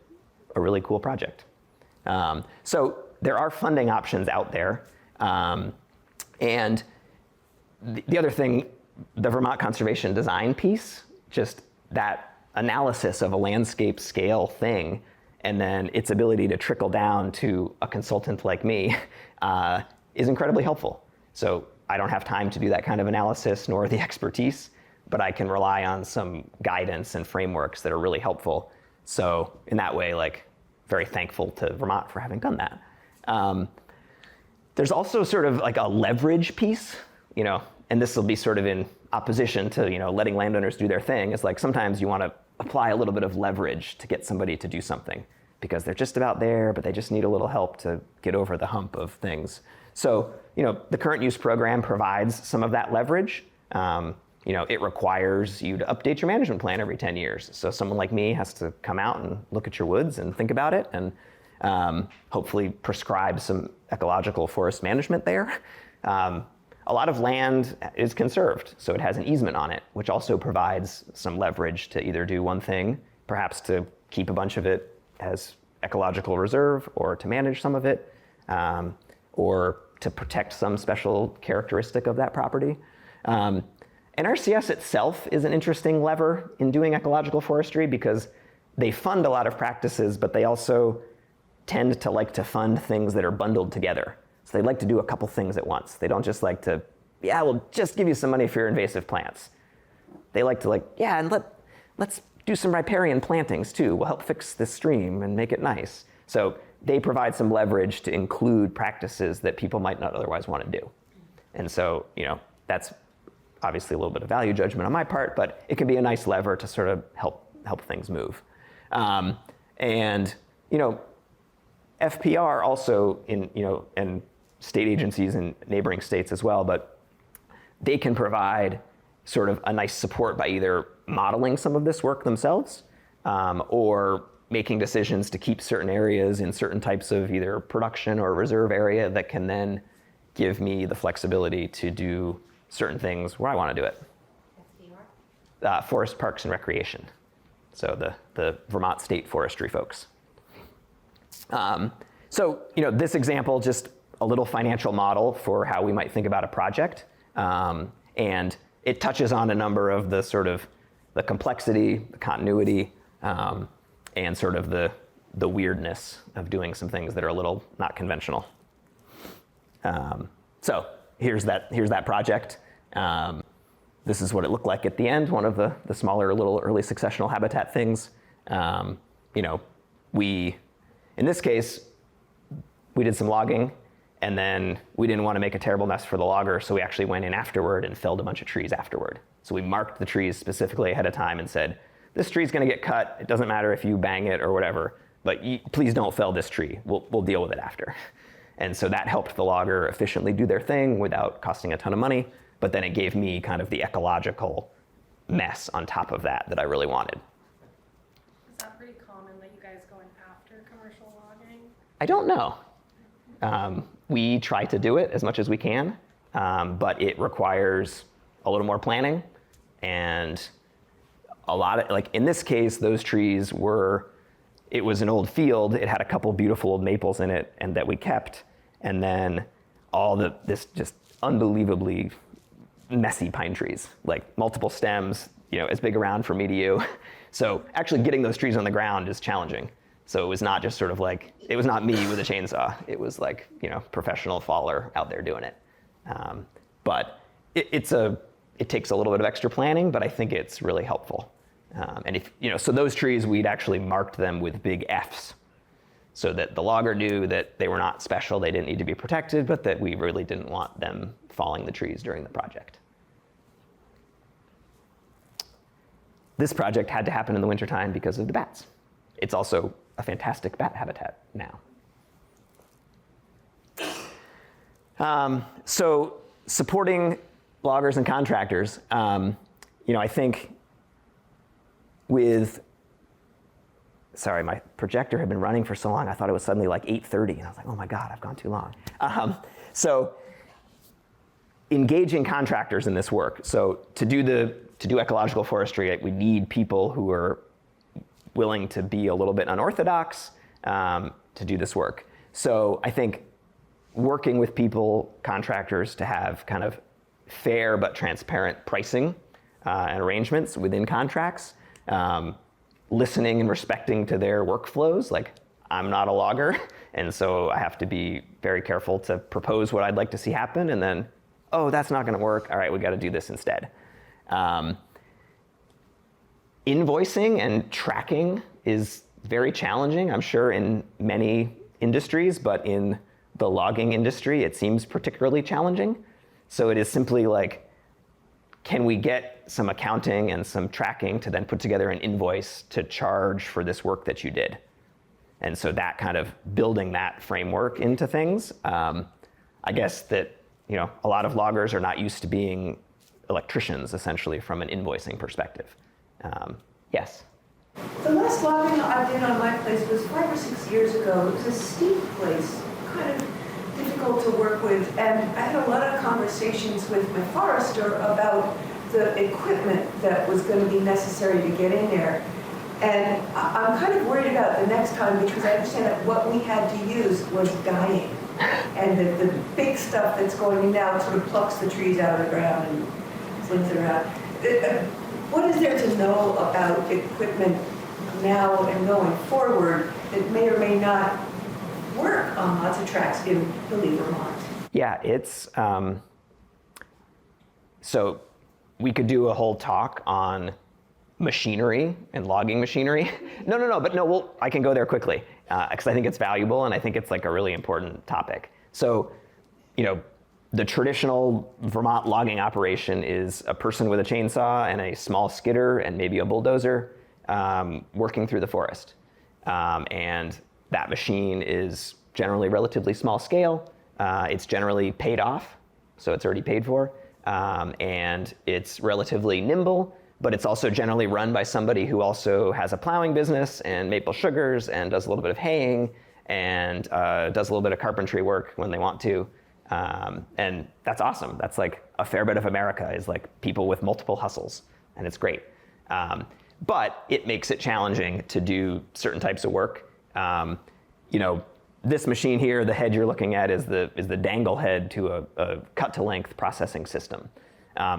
a really cool project. So there are funding options out there. And the other thing, the Vermont conservation design piece, just that analysis of a landscape scale thing, and then its ability to trickle down to a consultant like me, is incredibly helpful. So I don't have time to do that kind of analysis nor the expertise, but I can rely on some guidance and frameworks that are really helpful. So in that way, like, very thankful to Vermont for having done that. There's also sort of like a leverage piece, and this will be sort of in opposition to, letting landowners do their thing. It's like sometimes you want to apply a little bit of leverage to get somebody to do something because they're just about there, but they just need a little help to get over the hump of things. So, the current use program provides some of that leverage. It requires you to update your management plan every 10 years. So someone like me has to come out and look at your woods and think about it and hopefully prescribe some ecological forest management there. A lot of land is conserved, so it has an easement on it, which also provides some leverage to either do one thing, perhaps to keep a bunch of it as ecological reserve, or to manage some of it, or to protect some special characteristic of that property. NRCS itself is an interesting lever in doing ecological forestry because they fund a lot of practices, but they also tend to like to fund things that are bundled together. So they like to do a couple things at once. They don't just like to, we'll just give you some money for your invasive plants. They like to and let's do some riparian plantings too. We'll help fix this stream and make it nice. So they provide some leverage to include practices that people might not otherwise want to do. And so, that's obviously a little bit of value judgment on my part, but it can be a nice lever to sort of help things move. FPR also and state agencies in neighboring states as well, but they can provide sort of a nice support by either modeling some of this work themselves or making decisions to keep certain areas in certain types of either production or reserve area that can then give me the flexibility to do certain things where I want to do it. FDR? Forest Parks and Recreation. So the Vermont State Forestry folks. This example, just a little financial model for how we might think about a project. And it touches on a number of the sort of the complexity, the continuity, and sort of the weirdness of doing some things that are a little not conventional. So here's that project. This is what it looked like at the end, one of the smaller little early successional habitat things. In this case, we did some logging, and then we didn't want to make a terrible mess for the logger, so we actually went in afterward and felled a bunch of trees afterward. So we marked the trees specifically ahead of time and said, this tree's going to get cut. It doesn't matter if you bang it or whatever, but please don't fell this tree. We'll deal with it after. And so that helped the logger efficiently do their thing without costing a ton of money, but then it gave me kind of the ecological mess on top of that I really wanted. Is that pretty common that you guys go in after commercial logging? I don't know. We try to do it as much as we can, but it requires a little more planning and a lot of, in this case, those trees it was an old field. It had a couple beautiful old maples in it and that we kept, and then this just unbelievably messy pine trees, multiple stems, as big around for me to you. So actually getting those trees on the ground is challenging. So it was not just sort of it was not me with a chainsaw. It was professional faller out there doing it. But it takes a little bit of extra planning, but I think it's really helpful. And so those trees, we'd actually marked them with big Fs so that the logger knew that they were not special, they didn't need to be protected, but that we really didn't want them falling the trees during the project. This project had to happen in the wintertime because of the bats. It's also a fantastic bat habitat now. So supporting loggers and contractors, I think sorry, my projector had been running for so long, I thought it was suddenly 8:30, and I was like, oh my God, I've gone too long. So engaging contractors in this work. So to do ecological forestry, we need people who are willing to be a little bit unorthodox to do this work. So I think working with people, contractors, to have kind of fair but transparent pricing and arrangements within contracts, listening and respecting to their workflows. I'm not a logger, And so I have to be very careful to propose what I'd like to see happen, and then, oh, that's not going to work. All right, we got to do this instead. Invoicing and tracking is very challenging, I'm sure, in many industries, but in the logging industry, it seems particularly challenging. So it is simply like, can we get some accounting and some tracking to then put together an invoice to charge for this work that you did? And so that kind of building that framework into things, I guess that, a lot of loggers are not used to being electricians, essentially, from an invoicing perspective. Yes? The last logging I did on my place was 5 or 6 years ago. It was a steep place, kind of difficult to work with, and I had a lot of conversations with my forester about the equipment that was going to be necessary to get in there. And I'm kind of worried about the next time, because I understand that what we had to use was dying. And the big stuff that's going in now sort of plucks the trees out of the ground and slings it around. What is there to know about equipment now and going forward that may or may not work on lots of tracks in hilly Vermont? Yeah, it's, so we could do a whole talk on machinery and logging machinery. No, I can go there quickly, because I think it's valuable, and I think it's like a really important topic. So, the traditional Vermont logging operation is a person with a chainsaw and a small skidder and maybe a bulldozer working through the forest. And that machine is generally relatively small scale. It's generally paid off, so it's already paid for. And it's relatively nimble, but it's also generally run by somebody who also has a plowing business and maple sugars and does a little bit of haying and does a little bit of carpentry work when they want to. And that's awesome. That's like a fair bit of America is like people with multiple hustles, and it's great. But it makes it challenging to do certain types of work. This machine here, the head you're looking at is the dangle head to a cut-to-length processing system.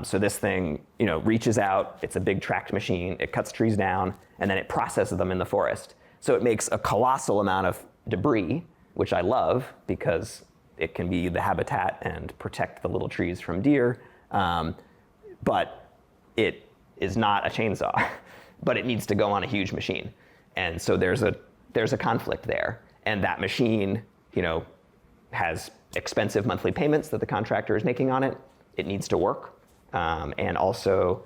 So this thing, reaches out. It's a big tracked machine. It cuts trees down, and then it processes them in the forest. So it makes a colossal amount of debris, which I love because it can be the habitat and protect the little trees from deer. But it is not a chainsaw, but it needs to go on a huge machine. And so there's a conflict there. And that machine, has expensive monthly payments that the contractor is making on it. It needs to work. And also,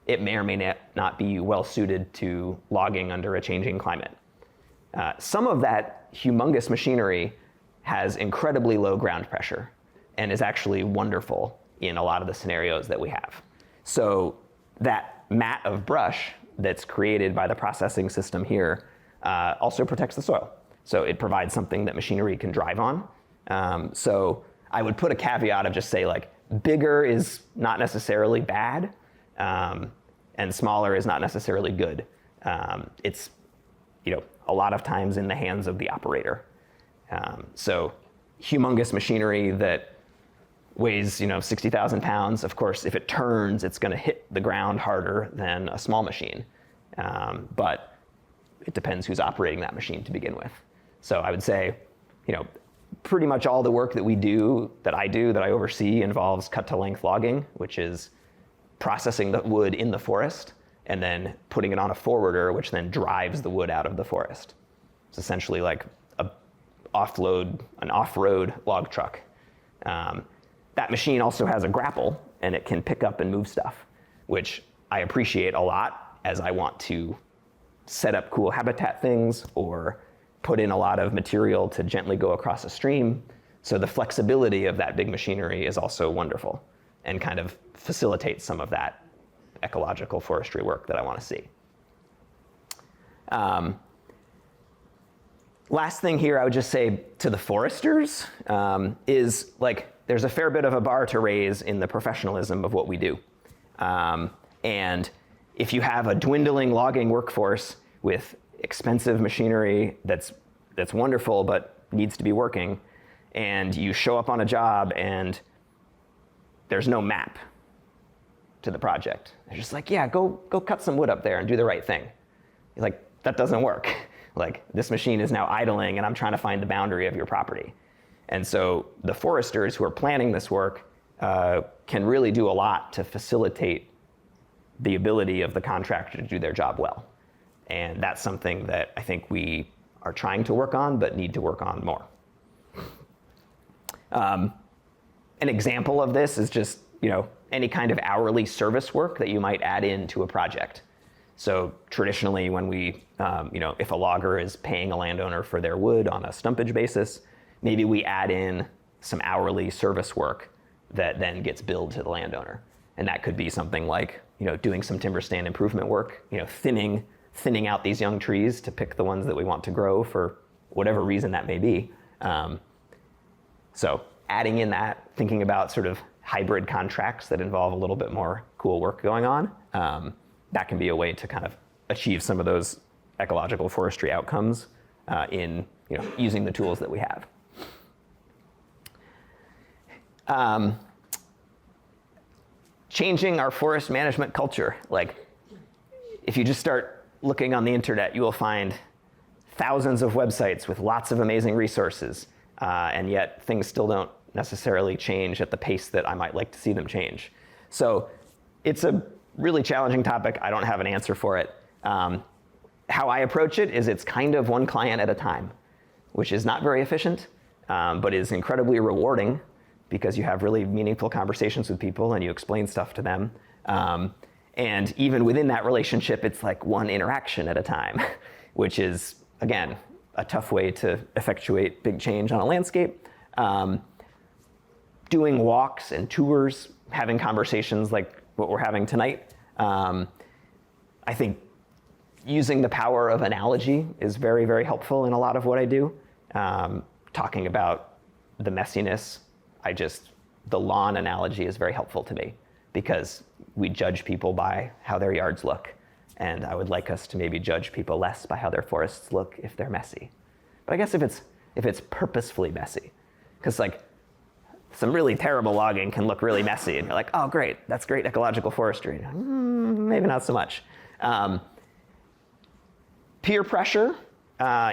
it may or may not be well suited to logging under a changing climate. Some of that humongous machinery has incredibly low ground pressure and is actually wonderful in a lot of the scenarios that we have. So that mat of brush that's created by the processing system here also protects the soil. So it provides something that machinery can drive on. So I would put a caveat of just say like, bigger is not necessarily bad, and smaller is not necessarily good. It's, a lot of times in the hands of the operator. So humongous machinery that weighs, 60,000 pounds, of course, if it turns, it's going to hit the ground harder than a small machine. But it depends who's operating that machine to begin with. So I would say, pretty much all the work that I oversee involves cut-to-length logging, which is processing the wood in the forest and then putting it on a forwarder, which then drives the wood out of the forest. It's essentially like an off-road log truck. That machine also has a grapple, and it can pick up and move stuff, which I appreciate a lot as I want to set up cool habitat things or put in a lot of material to gently go across a stream. So the flexibility of that big machinery is also wonderful and kind of facilitates some of that ecological forestry work that I want to see. Last thing here I would just say to the foresters is like there's a fair bit of a bar to raise in the professionalism of what we do. And if you have a dwindling logging workforce with expensive machinery that's wonderful but needs to be working, and you show up on a job and there's no map to the project. They're just like, yeah, go cut some wood up there and do the right thing. You're like, that doesn't work. Like, this machine is now idling and I'm trying to find the boundary of your property. And so the foresters who are planning this work can really do a lot to facilitate the ability of the contractor to do their job well. And that's something that I think we are trying to work on, but need to work on more. An example of this is just, any kind of hourly service work that you might add into a project. So traditionally, when we, if a logger is paying a landowner for their wood on a stumpage basis, maybe we add in some hourly service work that then gets billed to the landowner. And that could be something like, doing some timber stand improvement work, thinning out these young trees to pick the ones that we want to grow for whatever reason that may be. So adding in that, thinking about sort of hybrid contracts that involve a little bit more cool work going on, that can be a way to kind of achieve some of those ecological forestry outcomes in using the tools that we have. Changing our forest management culture. Like, if you just start looking on the internet, you will find thousands of websites with lots of amazing resources, and yet things still don't necessarily change at the pace that I might like to see them change. So it's a really challenging topic. I don't have an answer for it. How I approach it is it's kind of one client at a time, which is not very efficient, but is incredibly rewarding because you have really meaningful conversations with people and you explain stuff to them. And even within that relationship, it's like one interaction at a time, which is, again, a tough way to effectuate big change on a landscape. Doing walks and tours, having conversations like what we're having tonight. I think using the power of analogy is very, very helpful in a lot of what I do. Talking about the messiness, the lawn analogy is very helpful to me because we judge people by how their yards look. And I would like us to maybe judge people less by how their forests look if they're messy. But I guess if it's purposefully messy, because like some really terrible logging can look really messy and you're like, oh great, that's great ecological forestry. Maybe not so much. Peer pressure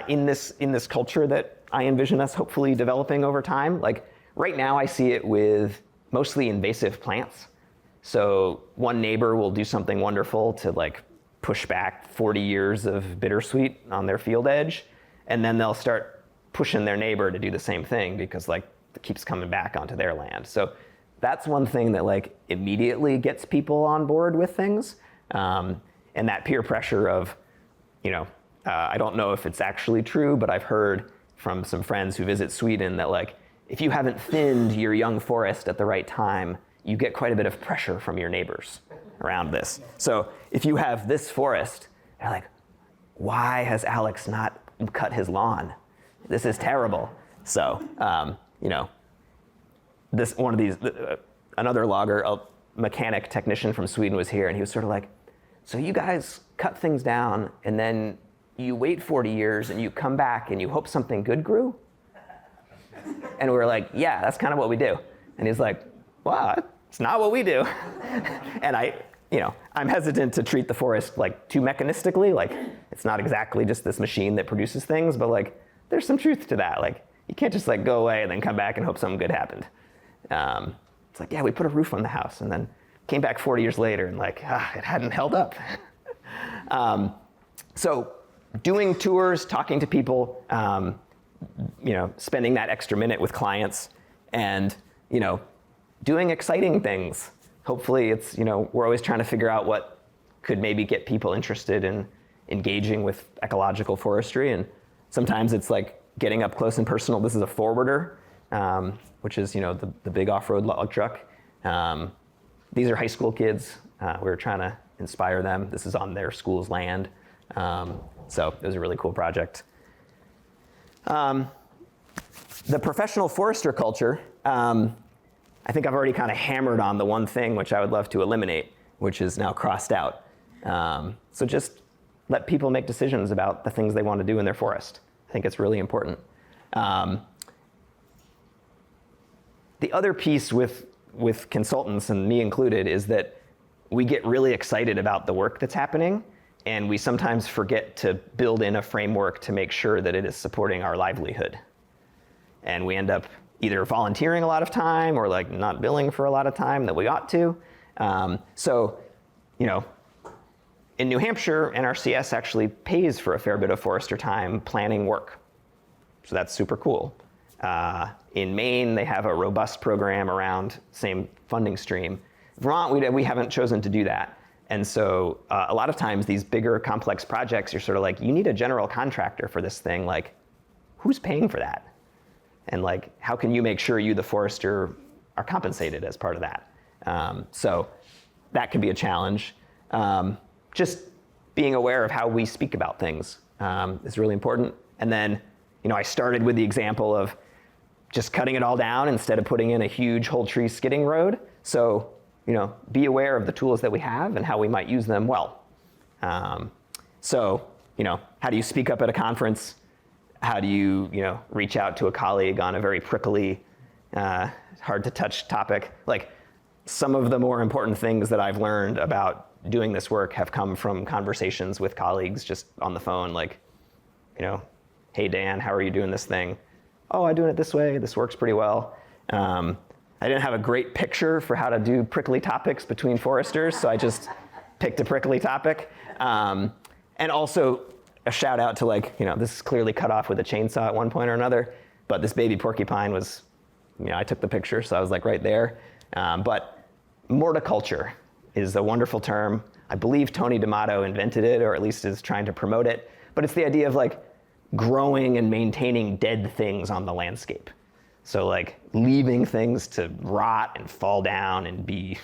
in this culture that I envision us hopefully developing over time. Like right now I see it with mostly invasive plants. So one neighbor will do something wonderful to like push back 40 years of bittersweet on their field edge, and then they'll start pushing their neighbor to do the same thing because like it keeps coming back onto their land. So that's one thing that like immediately gets people on board with things. And that peer pressure of, I don't know if it's actually true, but I've heard from some friends who visit Sweden that like, if you haven't thinned your young forest at the right time, you get quite a bit of pressure from your neighbors around this. So if you have this forest, they're like, why has Alex not cut his lawn? This is terrible. So, another logger, a mechanic technician from Sweden was here, and he was sort of like, so you guys cut things down and then you wait 40 years and you come back and you hope something good grew? And we were like, yeah, that's kind of what we do. And he's like, wow, it's not what we do. And I'm hesitant to treat the forest like too mechanistically, like it's not exactly just this machine that produces things, but like there's some truth to that. Like you can't just like go away and then come back and hope something good happened. It's like, yeah, we put a roof on the house and then came back 40 years later and like, it hadn't held up. So doing tours, talking to people, spending that extra minute with clients and, doing exciting things. Hopefully it's, we're always trying to figure out what could maybe get people interested in engaging with ecological forestry. And sometimes it's like getting up close and personal. This is a forwarder, which is, the big off-road log truck. These are high school kids. We were trying to inspire them. This is on their school's land. So it was a really cool project. The professional forester culture, I think I've already kind of hammered on the one thing which I would love to eliminate, which is now crossed out. So just let people make decisions about the things they want to do in their forest. I think it's really important. The other piece with consultants, and me included, is that we get really excited about the work that's happening, and we sometimes forget to build in a framework to make sure that it is supporting our livelihood. And we end up either volunteering a lot of time or like not billing for a lot of time that we ought to. So, in New Hampshire, NRCS actually pays for a fair bit of forester time planning work. So that's super cool. In Maine, they have a robust program around same funding stream. Vermont, we haven't chosen to do that. And so a lot of times these bigger complex projects, you're sort of like, you need a general contractor for this thing. Like, who's paying for that? And like, how can you make sure you, the forester, are compensated as part of that? So that could be a challenge. Just being aware of how we speak about things is really important. And then, I started with the example of just cutting it all down instead of putting in a huge whole tree skidding road. So, be aware of the tools that we have and how we might use them well. So, how do you speak up at a conference? How do you, reach out to a colleague on a very prickly, hard to touch topic? Like, some of the more important things that I've learned about doing this work have come from conversations with colleagues just on the phone, like, hey Dan, how are you doing this thing? Oh, I'm doing it this way, this works pretty well. I didn't have a great picture for how to do prickly topics between foresters, so I just picked a prickly topic. And also a shout out to this is clearly cut off with a chainsaw at one point or another, but this baby porcupine was, I took the picture, so I was like right there. But morticulture is a wonderful term. I believe Tony D'Amato invented it, or at least is trying to promote it. But it's the idea of growing and maintaining dead things on the landscape. So leaving things to rot and fall down and be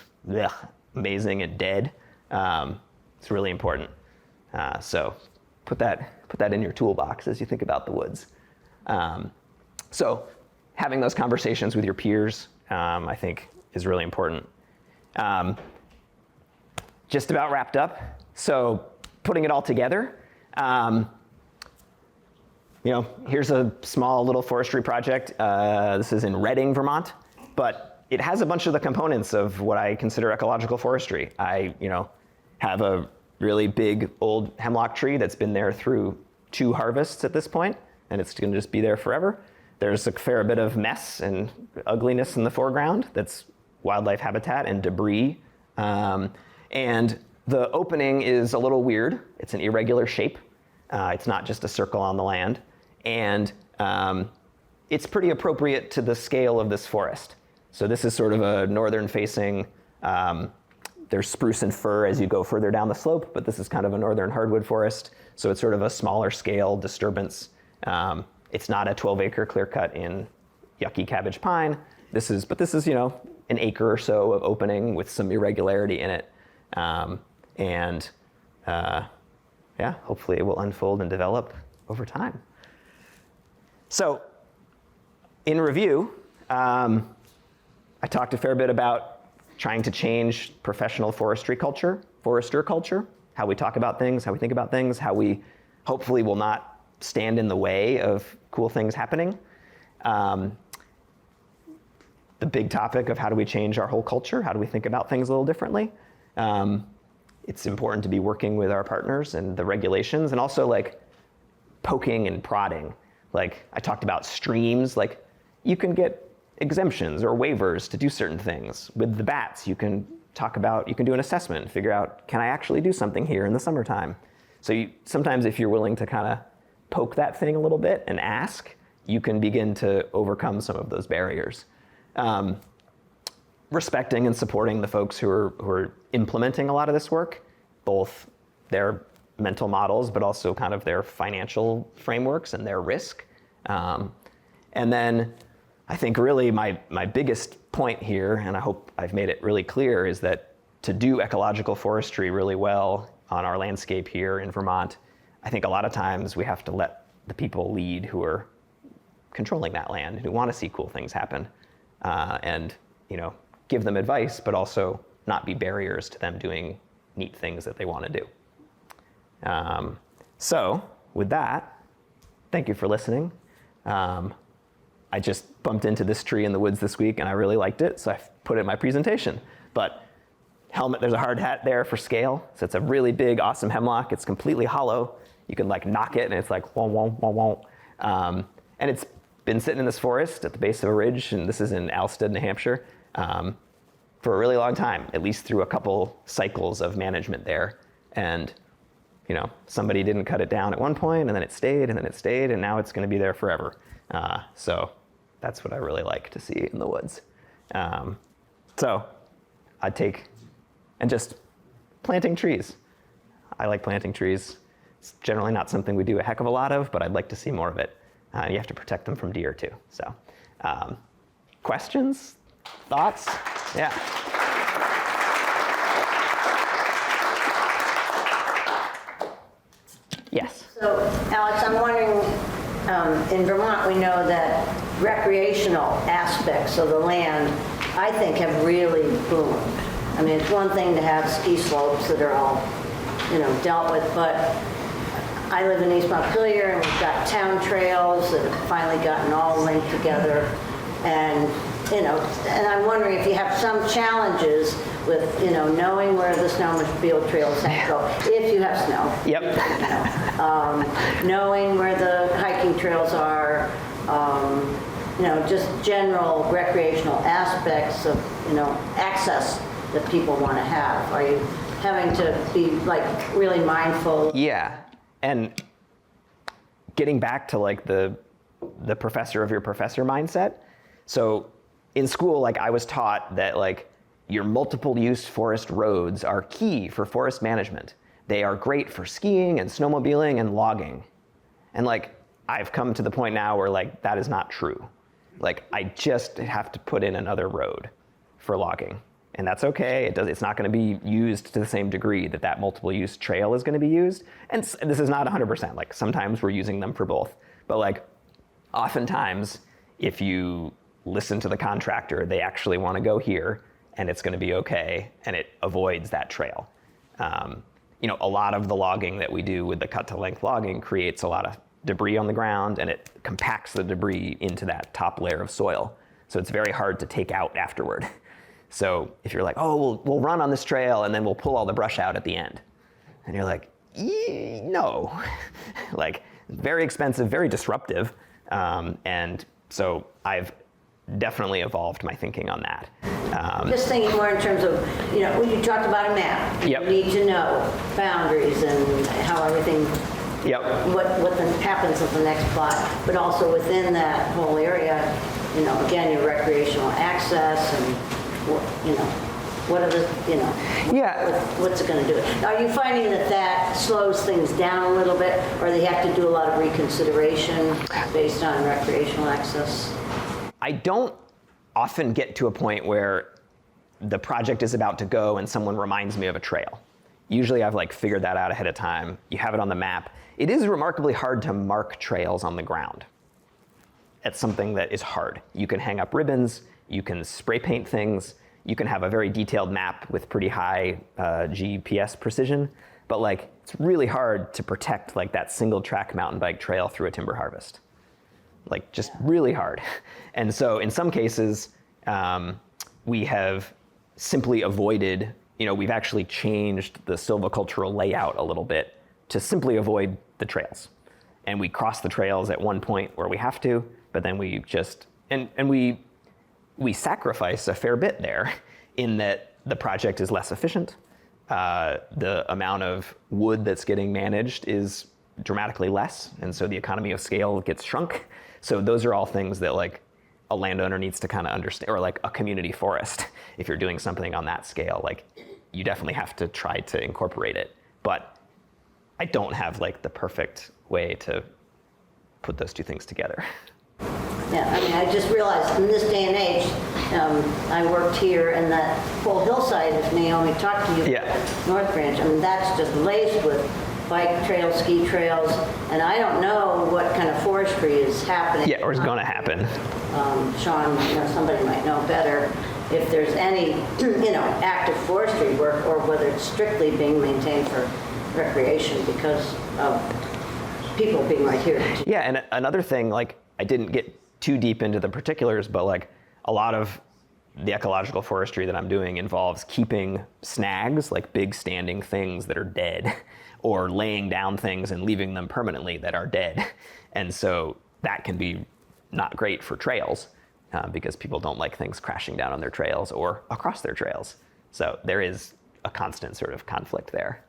amazing and dead. It's really important. So put that in your toolbox as you think about the woods. So having those conversations with your peers, I think, is really important. Just about wrapped up. So putting it all together, here's a small little forestry project. This is in Reading, Vermont, but it has a bunch of the components of what I consider ecological forestry. I, have a really big old hemlock tree that's been there through 2 harvests at this point, and it's gonna just be there forever. There's a fair bit of mess and ugliness in the foreground that's wildlife habitat and debris. And the opening is a little weird. It's an irregular shape. It's not just a circle on the land. And it's pretty appropriate to the scale of this forest. So this is sort of a northern facing, there's spruce and fir as you go further down the slope, but this is kind of a northern hardwood forest. So it's sort of a smaller scale disturbance. It's not a 12-acre clear cut in yucky cabbage pine. This is, an acre or so of opening with some irregularity in it. Hopefully it will unfold and develop over time. So, in review, I talked a fair bit about trying to change professional forester culture, how we talk about things, how we think about things, how we hopefully will not stand in the way of cool things happening. The big topic of how do we change our whole culture, how do we think about things a little differently. It's important to be working with our partners and the regulations, and also poking and prodding. I talked about streams, you can get exemptions or waivers to do certain things. With the bats, you can do an assessment, figure out, can I actually do something here in the summertime? So sometimes if you're willing to kind of poke that thing a little bit and ask, you can begin to overcome some of those barriers. Respecting and supporting the folks who are implementing a lot of this work, both their mental models, but also kind of their financial frameworks and their risk. And then I think really my biggest point here, and I hope I've made it really clear, is that to do ecological forestry really well on our landscape here in Vermont, I think a lot of times we have to let the people lead who are controlling that land, who want to see cool things happen, and give them advice, but also not be barriers to them doing neat things that they want to do. So with that, thank you for listening. I just bumped into this tree in the woods this week and I really liked it, so I put it in my presentation. But helmet, there's a hard hat there for scale. So it's a really big, awesome hemlock. It's completely hollow. You can like knock it and it's like wonk, wonk, wonk, wonk. And it's been sitting in this forest at the base of a ridge, and this is in Alstead, New Hampshire, for a really long time, at least through a couple cycles of management there. And you know, somebody didn't cut it down at one point, and then it stayed, and then it stayed, and now it's going to be there forever. So that's what I really like to see in the woods. So I'd take, and just planting trees. I like planting trees. It's generally not something we do a heck of a lot of, but I'd like to see more of it. You have to protect them from deer too. So, questions, thoughts? Yeah. Yes. So, Alex, I'm wondering, in Vermont, we know that recreational aspects of the land, I think, have really boomed. I mean, it's one thing to have ski slopes that are all, you know, dealt with, but I live in East Montpelier, and we've got town trails that have finally gotten all linked together. And, you know, and I'm wondering if you have some challenges with, you know, knowing where the snowmobile trails have to go, if you have snow. Yep. You know, knowing where the hiking trails are, you know, just general recreational aspects of, you know, access that people want to have. Are you having to be like really mindful? Yeah, and getting back to like the professor of your professor mindset. So in school, like I was taught that like your multiple use forest roads are key for forest management. They are great for skiing and snowmobiling and logging. And like I've come to the point now where like that is not true. Like I just have to put in another road for logging. And that's okay. It's not going to be used to the same degree that that multiple use trail is going to be used. And this is not 100%. Like sometimes we're using them for both. But like oftentimes, if you listen to the contractor, they actually want to go here, and it's going to be okay, and it avoids that trail. You know, a lot of the logging that we do with the cut to length logging creates a lot of debris on the ground, and it compacts the debris into that top layer of soil. So it's very hard to take out afterward. So if you're like, oh, we'll run on this trail and then we'll pull all the brush out at the end. And you're like, no. Like, very expensive, very disruptive. And so I've definitely evolved my thinking on that. Just thinking more in terms of, you know, when you talked about a map, Yep. you need to know boundaries and how everything, Yep. what then happens at the next plot, but also within that whole area, you know, again, your recreational access and, you know, what are the, you know, Yeah. what's it going to do? Are you finding that that slows things down a little bit, or they have to do a lot of reconsideration based on recreational access? I don't often get to a point where the project is about to go and someone reminds me of a trail. Usually I've like figured that out ahead of time. You have it on the map. It is remarkably hard to mark trails on the ground. It's something that is hard. You can hang up ribbons, you can spray paint things, you can have a very detailed map with pretty high GPS precision, but like it's really hard to protect like that single track mountain bike trail through a timber harvest. Like just really hard. And so in some cases, we have simply avoided, you know, we've actually changed the silvicultural layout a little bit to simply avoid the trails. And we cross the trails at one point where we have to, but then we just, and we sacrifice a fair bit there in that the project is less efficient. The amount of wood that's getting managed is dramatically less, and so the economy of scale gets shrunk. So those are all things that like a landowner needs to kind of understand, or like a community forest. If you're doing something on that scale, like you definitely have to try to incorporate it. But I don't have like the perfect way to put those two things together. Yeah, I mean, I just realized in this day and age, I worked here, and that whole hillside, if Naomi talked to you, Yeah. North Branch, I mean, that's just laced with bike trails, ski trails, and I don't know what kind of forestry is happening. Yeah, or is going to happen. Sean, you know, somebody might know better if there's any, you know, active forestry work, or whether it's strictly being maintained for recreation because of people being right here. Yeah, and another thing, like I didn't get too deep into the particulars, but like a lot of the ecological forestry that I'm doing involves keeping snags, like big standing things that are dead, or laying down things and leaving them permanently that are dead. And so that can be not great for trails because people don't like things crashing down on their trails or across their trails. So there is a constant sort of conflict there.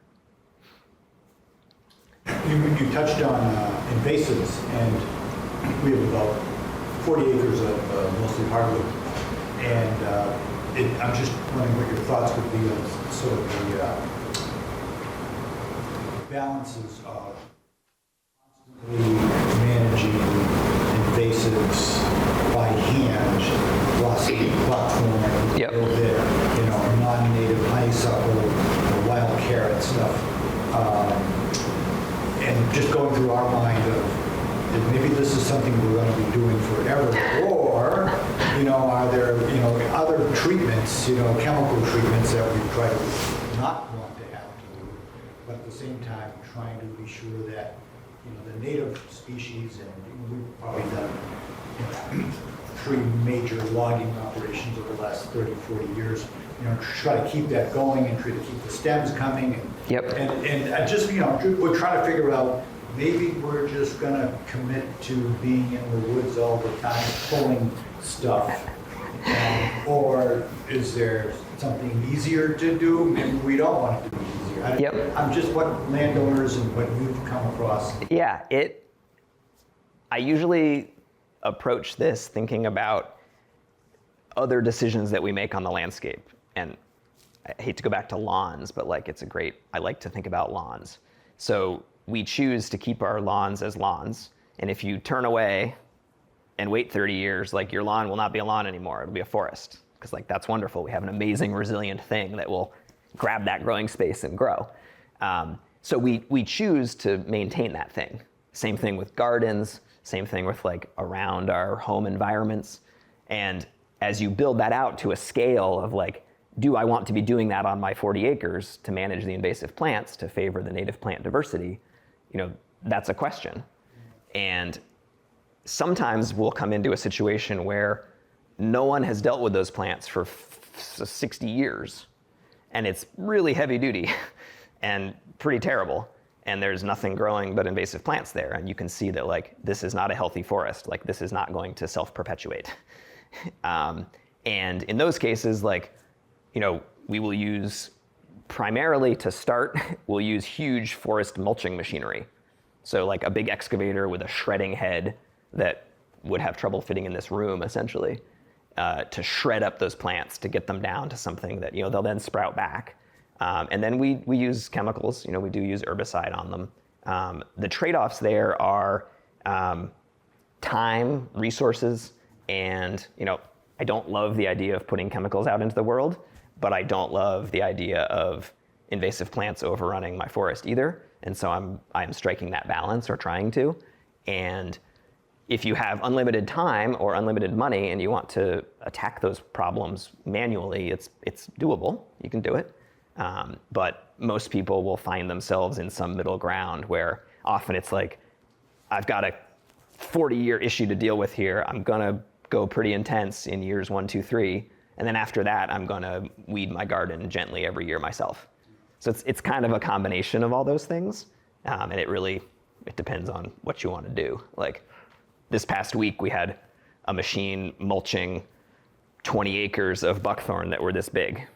You touched on invasives, and we have about 40 acres of mostly hardwood. And I'm just wondering what your thoughts would be on sort of the balances of constantly managing invasives by hand, glossy buckthorn, Yep. a little bit, non-native honeysuckle, wild carrot stuff. And just going through our mind of maybe this is something we're going to be doing forever, or are there other treatments, chemical treatments that we try to not want to have to do, but at the same time trying to be sure that the native species, and we've probably done 3 major logging operations over the last 30, 40 years. Try to keep that going and try to keep the stems coming. And, Yep. and just, we're trying to figure out, maybe we're just going to commit to being in the woods all the time, pulling stuff. Or is there something easier to do? Maybe we don't want it to be easier. Yep. I'm just what landowners and what you've come across. Yeah, I usually approach this thinking about other decisions that we make on the landscape. And I hate to go back to lawns, but I like to think about lawns. So we choose to keep our lawns as lawns. And if you turn away and wait 30 years, your lawn will not be a lawn anymore. It'll be a forest. Because that's wonderful. We have an amazing, resilient thing that will grab that growing space and grow. So we choose to maintain that thing. Same thing with gardens, same thing with around our home environments. And as you build that out to a scale of do I want to be doing that on my 40 acres to manage the invasive plants to favor the native plant diversity? That's a question. And sometimes we'll come into a situation where no one has dealt with those plants for 60 years. And it's really heavy duty and pretty terrible. And there's nothing growing but invasive plants there. And you can see that this is not a healthy forest. This is not going to self-perpetuate. And in those cases, we will use, primarily to start, we'll use huge forest mulching machinery. So a big excavator with a shredding head that would have trouble fitting in this room, essentially, to shred up those plants, to get them down to something that, they'll then sprout back. And then we use chemicals, we do use herbicide on them. The trade-offs there are time, resources, and, I don't love the idea of putting chemicals out into the world, but I don't love the idea of invasive plants overrunning my forest either. And so I'm striking that balance, or trying to. And if you have unlimited time or unlimited money and you want to attack those problems manually, it's doable. You can do it. But most people will find themselves in some middle ground where often it's I've got a 40-year issue to deal with here. I'm going to go pretty intense in years 1, 2, 3. And then after that, I'm going to weed my garden gently every year myself. So it's kind of a combination of all those things. And it depends on what you want to do. This past week, we had a machine mulching 20 acres of buckthorn that were this big.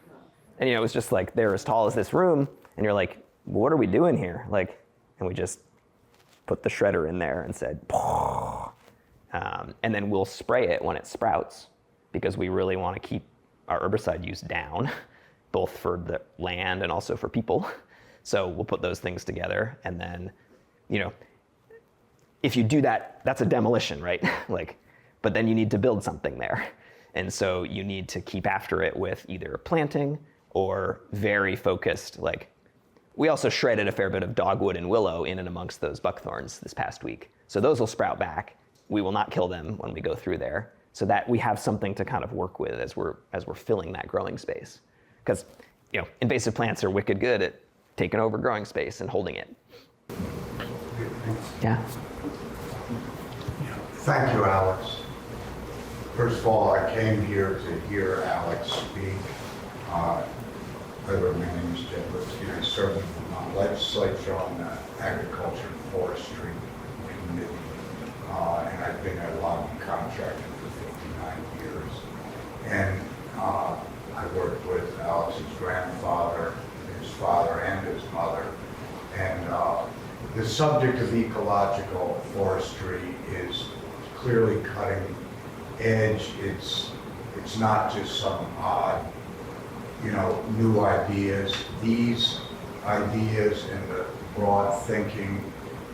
And it was just they're as tall as this room. And you're what are we doing here? And we just put the shredder in there and said, and then we'll spray it when it sprouts, because we really want to keep our herbicide use down, both for the land and also for people. So we'll put those things together. And then, if you do that, that's a demolition, right? But then you need to build something there. And so you need to keep after it with either planting or very focused, we also shredded a fair bit of dogwood and willow in and amongst those buckthorns this past week. So those will sprout back. We will not kill them when we go through there, so that we have something to kind of work with as we're filling that growing space. Because invasive plants are wicked good at taking over growing space and holding it. Yeah. Thank you, Alex. First of all, I came here to hear Alex speak. By the way, my name is Jim Lipsky. I serve in the legislature on the Agriculture and Forestry Committee. And I've been a logging contractor for 59 years. And I worked with Alex's grandfather, his father, and his mother. And the subject of ecological forestry is clearly cutting edge. It's not just some odd, new ideas. These ideas and the broad thinking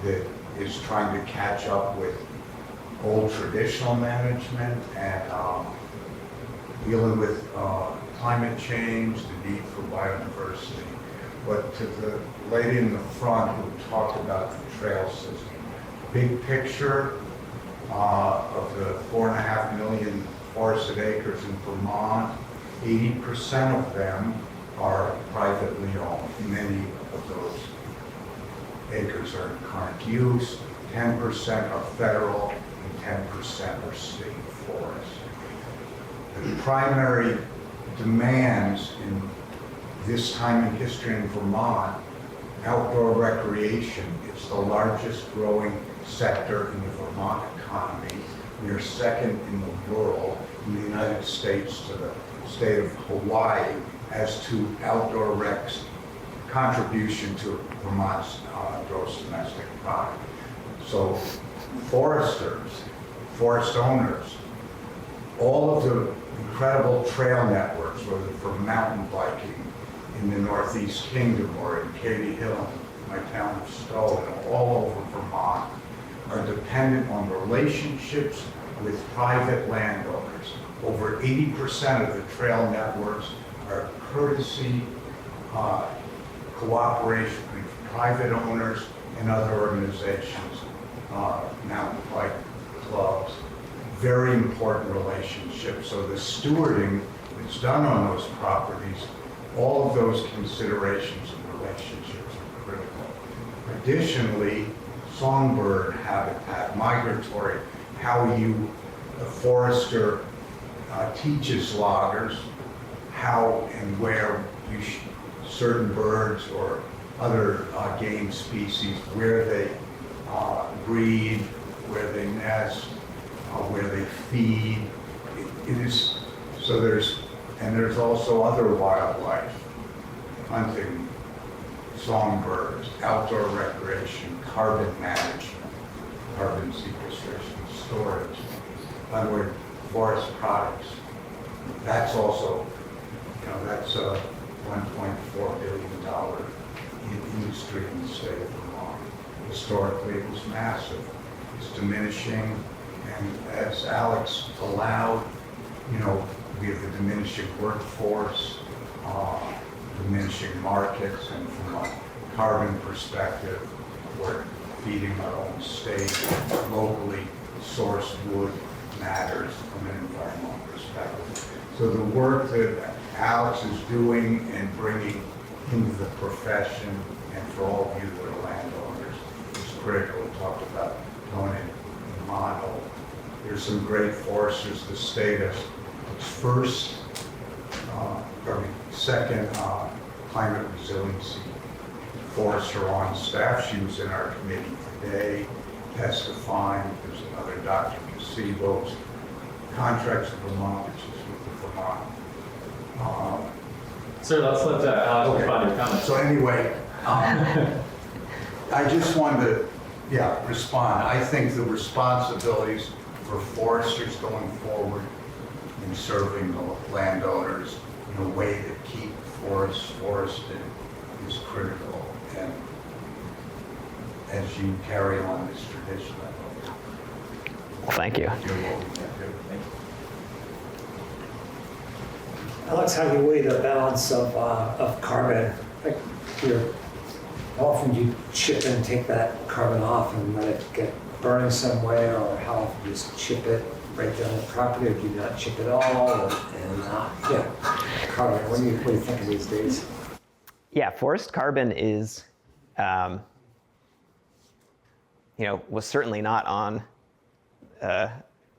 that is trying to catch up with old traditional management and dealing with climate change, the need for biodiversity. But to the lady in the front who talked about the trail system, big picture of the 4.5 million forested acres in Vermont, 80% of them are privately owned. Many of those acres are in current use, 10% are federal, and 10% are state forests. The primary demands in this time in history in Vermont, outdoor recreation. It's the largest growing sector in the Vermont economy. We are second in the world, in the United States, to the state of Hawaii as to outdoor rec's contribution to Vermont's gross domestic product. So foresters, forest owners, all of the incredible trail networks, whether for mountain biking in the Northeast Kingdom or in Katy Hill, my town of Stowe, and all over Vermont, are dependent on relationships with private landowners. Over 80% of the trail networks are courtesy, cooperation with private owners and other organizations, mountain bike clubs, very important relationships. So the stewarding that's done on those properties, all of those considerations and relationships are critical. Additionally, songbird habitat, migratory, how a forester teaches loggers how and where certain birds or other game species, where they breed, where they nest, where they feed. It is so there's also other wildlife, hunting, songbirds, outdoor recreation, carbon management, carbon sequestration, storage, onward forest products. That's also, that's a $1.4 billion industry in the state of Vermont. Historically, it was massive. It's diminishing, and as Alex allowed, we have a diminishing workforce, diminishing markets, and from a carbon perspective, we're feeding our own state. Locally sourced wood matters from an environmental perspective. So the work that Alex is doing and bringing into the profession, and for all of you that are landowners, is critical. We talked about Tony and Mono. There's some great foresters. The state has its second climate resiliency forester on staff. She was in our committee today testifying. There's another Dr. Casebo's contracts in Vermont, which is with the Vermont. Sir, let's let Alex respond to your comments. So anyway, I just wanted to, respond. I think the responsibilities for foresters going forward in serving the landowners in a way that keep forests forested is critical. And as you carry on this tradition, I hope Well, thank you. you're what we can do. Alex, how do you weigh the balance of carbon? Like, how often do you chip and take that carbon off and let it get burning somewhere, or how often do you just chip it right down the property, or do you not chip it all? Carbon. What do you think these days? Yeah, forest carbon is, was certainly not on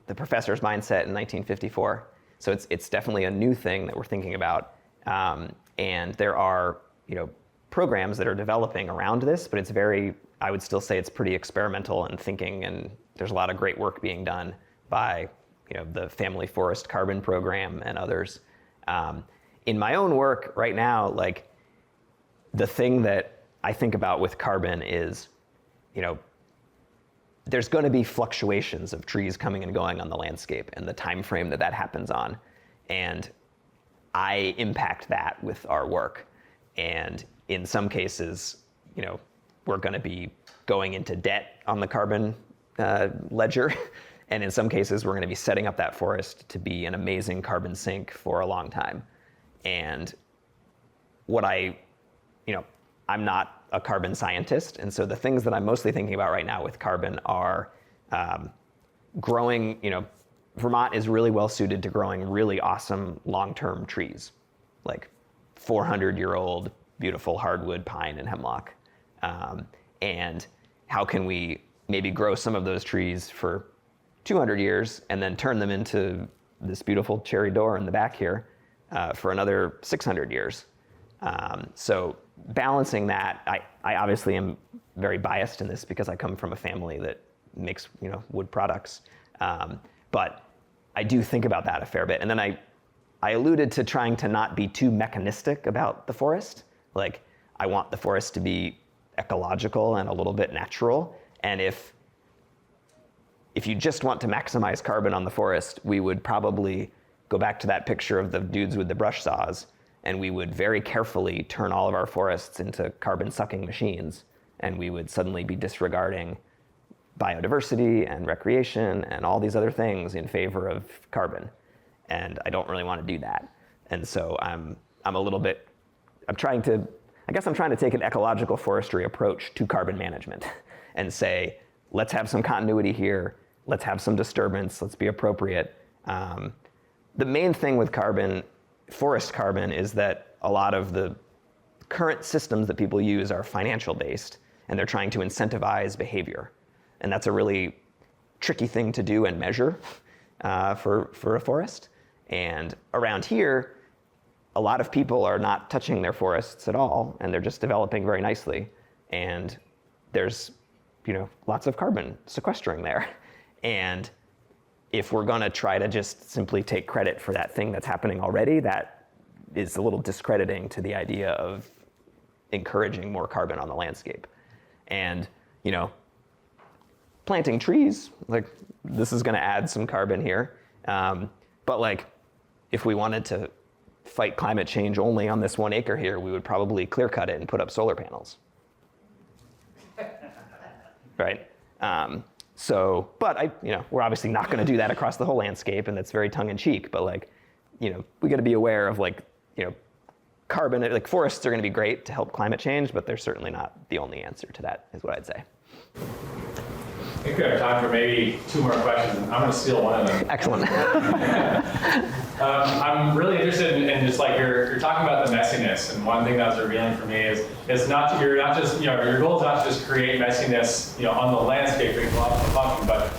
the professor's mindset in 1954. So it's definitely a new thing that we're thinking about. And there are, programs that are developing around this, but it's I would still say it's pretty experimental and thinking, and there's a lot of great work being done by, the Family Forest Carbon Program and others. In my own work right now, like, the thing that I think about with carbon is, there's going to be fluctuations of trees coming and going on the landscape and the time frame that happens on. And I impact that with our work. And in some cases, we're going to be going into debt on the carbon ledger. And in some cases, we're going to be setting up that forest to be an amazing carbon sink for a long time. And I'm not a carbon scientist. And so the things that I'm mostly thinking about right now with carbon are growing, Vermont is really well suited to growing really awesome long-term trees, like 400-year-old beautiful hardwood pine and hemlock. And how can we maybe grow some of those trees for 200 years and then turn them into this beautiful cherry door in the back here for another 600 years. So balancing that, I obviously am very biased in this because I come from a family that makes wood products. But I do think about that a fair bit. And then I alluded to trying to not be too mechanistic about the forest. Like, I want the forest to be ecological and a little bit natural. And if you just want to maximize carbon on the forest, we would probably go back to that picture of the dudes with the brush saws, and we would very carefully turn all of our forests into carbon-sucking machines, and we would suddenly be disregarding biodiversity and recreation and all these other things in favor of carbon. And I don't really want to do that. And so I'm trying to take an ecological forestry approach to carbon management and say, let's have some continuity here, let's have some disturbance, let's be appropriate. The main thing with forest carbon, is that a lot of the current systems that people use are financial based, and they're trying to incentivize behavior. And that's a really tricky thing to do and measure for a forest. And around here, a lot of people are not touching their forests at all, and they're just developing very nicely. And there's lots of carbon sequestering there. And if we're going to try to just simply take credit for that thing that's happening already, that is a little discrediting to the idea of encouraging more carbon on the landscape. And planting trees, like, this is going to add some carbon here. But like, if we wanted to fight climate change only on this 1 acre here, we would probably clear cut it and put up solar panels. Right? But we're obviously not going to do that across the whole landscape, and that's very tongue-in-cheek. But like, we got to be aware of carbon. Like, forests are going to be great to help climate change, but they're certainly not the only answer to that, is what I'd say. I think we have time for maybe 2 more questions. I'm going to steal one of them. Excellent. I'm really interested in just like you're talking about the messiness, and one thing that was revealing for me is you're not just your goal is not to just create messiness on the landscape for ecological function, but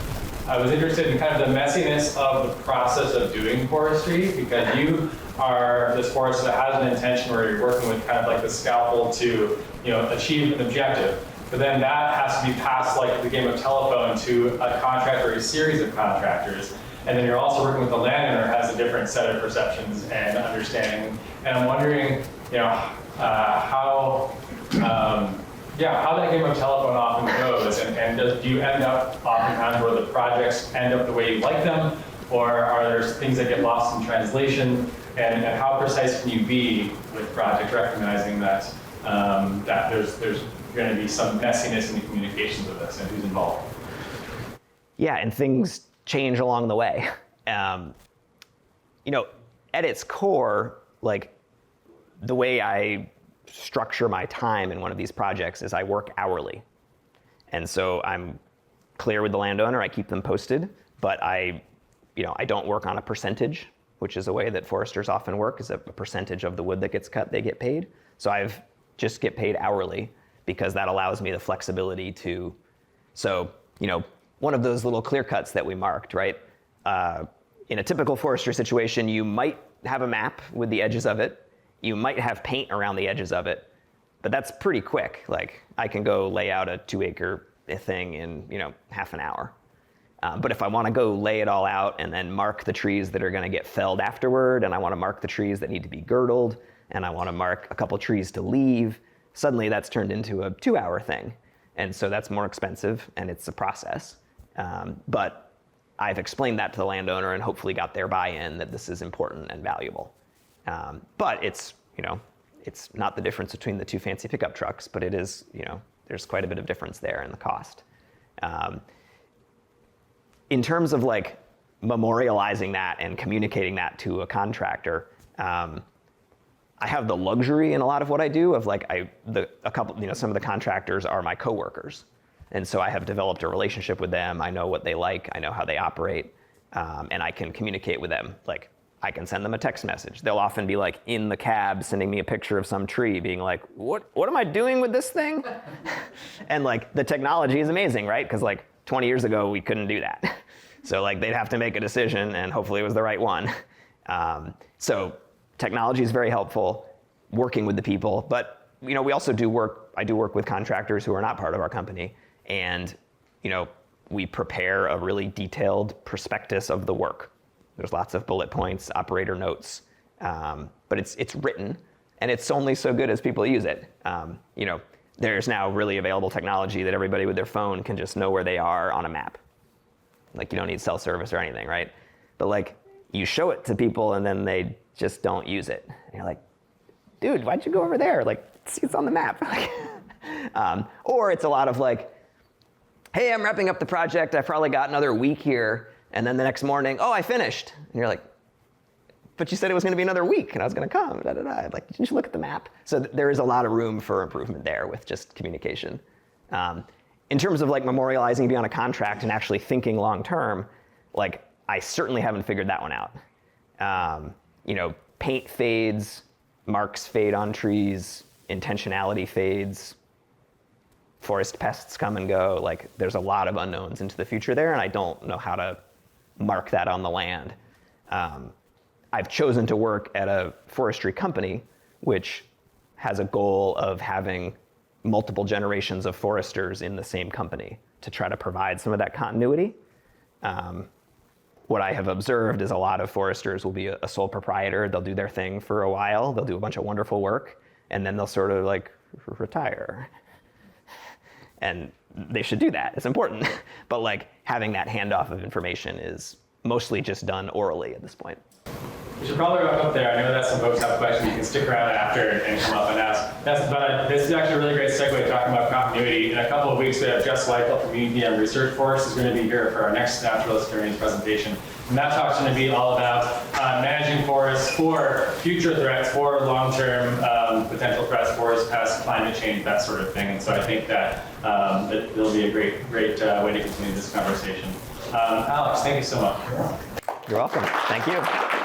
I was interested in kind of the messiness of the process of doing forestry, because you are this forest that has an intention where you're working with kind of like the scalpel to achieve an objective. But then that has to be passed like the game of telephone to a contractor or a series of contractors. And then you're also working with the landowner who has a different set of perceptions and understanding. And I'm wondering, how that game of telephone often goes. And do you end up oftentimes where the projects end up the way you like them? Or are there things that get lost in translation? And how precise can you be with projects, recognizing that that there's going to be some messiness in the communications of this and who's involved? Yeah, and things change along the way. At its core, like, the way I structure my time in one of these projects is I work hourly. And so I'm clear with the landowner, I keep them posted, but I don't work on a percentage, which is a way that foresters often work, is a percentage of the wood that gets cut, they get paid. So I've just get paid hourly, because that allows me the flexibility to, one of those little clear cuts that we marked, right? in a typical forestry situation, you might have a map with the edges of it. You might have paint around the edges of it, but that's pretty quick. Like, I can go lay out a 2-acre thing in, half an hour. But if I want to go lay it all out and then mark the trees that are going to get felled afterward, and I want to mark the trees that need to be girdled, and I want to mark a couple trees to leave, suddenly that's turned into a 2-hour thing. And so that's more expensive, and it's a process. But I've explained that to the landowner and hopefully got their buy-in that this is important and valuable. But it's not the difference between the 2 fancy pickup trucks, but it is, there's quite a bit of difference there in the cost. In terms of like memorializing that and communicating that to a contractor, I have the luxury in a lot of what I do of like some of the contractors are my coworkers. And so I have developed a relationship with them. I know what they like. I know how they operate. And I can communicate with them. Like, I can send them a text message. They'll often be like in the cab sending me a picture of some tree being like, what am I doing with this thing? And like, the technology is amazing, right? Because like 20 years ago, we couldn't do that. So like, they'd have to make a decision, and hopefully it was the right one. So technology is very helpful, working with the people. But we also I do work with contractors who are not part of our company. And, we prepare a really detailed prospectus of the work. There's lots of bullet points, operator notes, but it's written, and it's only so good as people use it. There's now really available technology that everybody with their phone can just know where they are on a map. Like, you don't need cell service or anything, right? But like, you show it to people and then they just don't use it. And you're like, dude, why'd you go over there? Like, see, it's on the map. Or it's a lot of like, hey, I'm wrapping up the project. I probably got another week here. And then the next morning, oh, I finished. And you're like, but you said it was going to be another week and I was going to come. Like, didn't you look at the map? So there is a lot of room for improvement there with just communication. In terms of like memorializing beyond a contract and actually thinking long term, like, I certainly haven't figured that one out. Paint fades, marks fade on trees, intentionality fades, forest pests come and go. Like, there's a lot of unknowns into the future there, and I don't know how to mark that on the land. I've chosen to work at a forestry company which has a goal of having multiple generations of foresters in the same company to try to provide some of that continuity. What I have observed is a lot of foresters will be a sole proprietor. They'll do their thing for a while. They'll do a bunch of wonderful work, and then they'll sort of like retire. And they should do that. It's important. But like, having that handoff of information is mostly just done orally at this point. We should probably wrap up there. I know that some folks have questions. You can stick around after and come up and ask. This is actually a really great segue talking about continuity. In a couple of weeks, we have Jess Weichel from UVM Research Forest is going to be here for our next natural experience presentation. And that talk's going to be all about managing forests for future threats, for long-term potential threats, forest pests, climate change, that sort of thing. And so I think that it'll be a great way to continue this conversation. Alex, thank you so much. You're welcome. Thank you.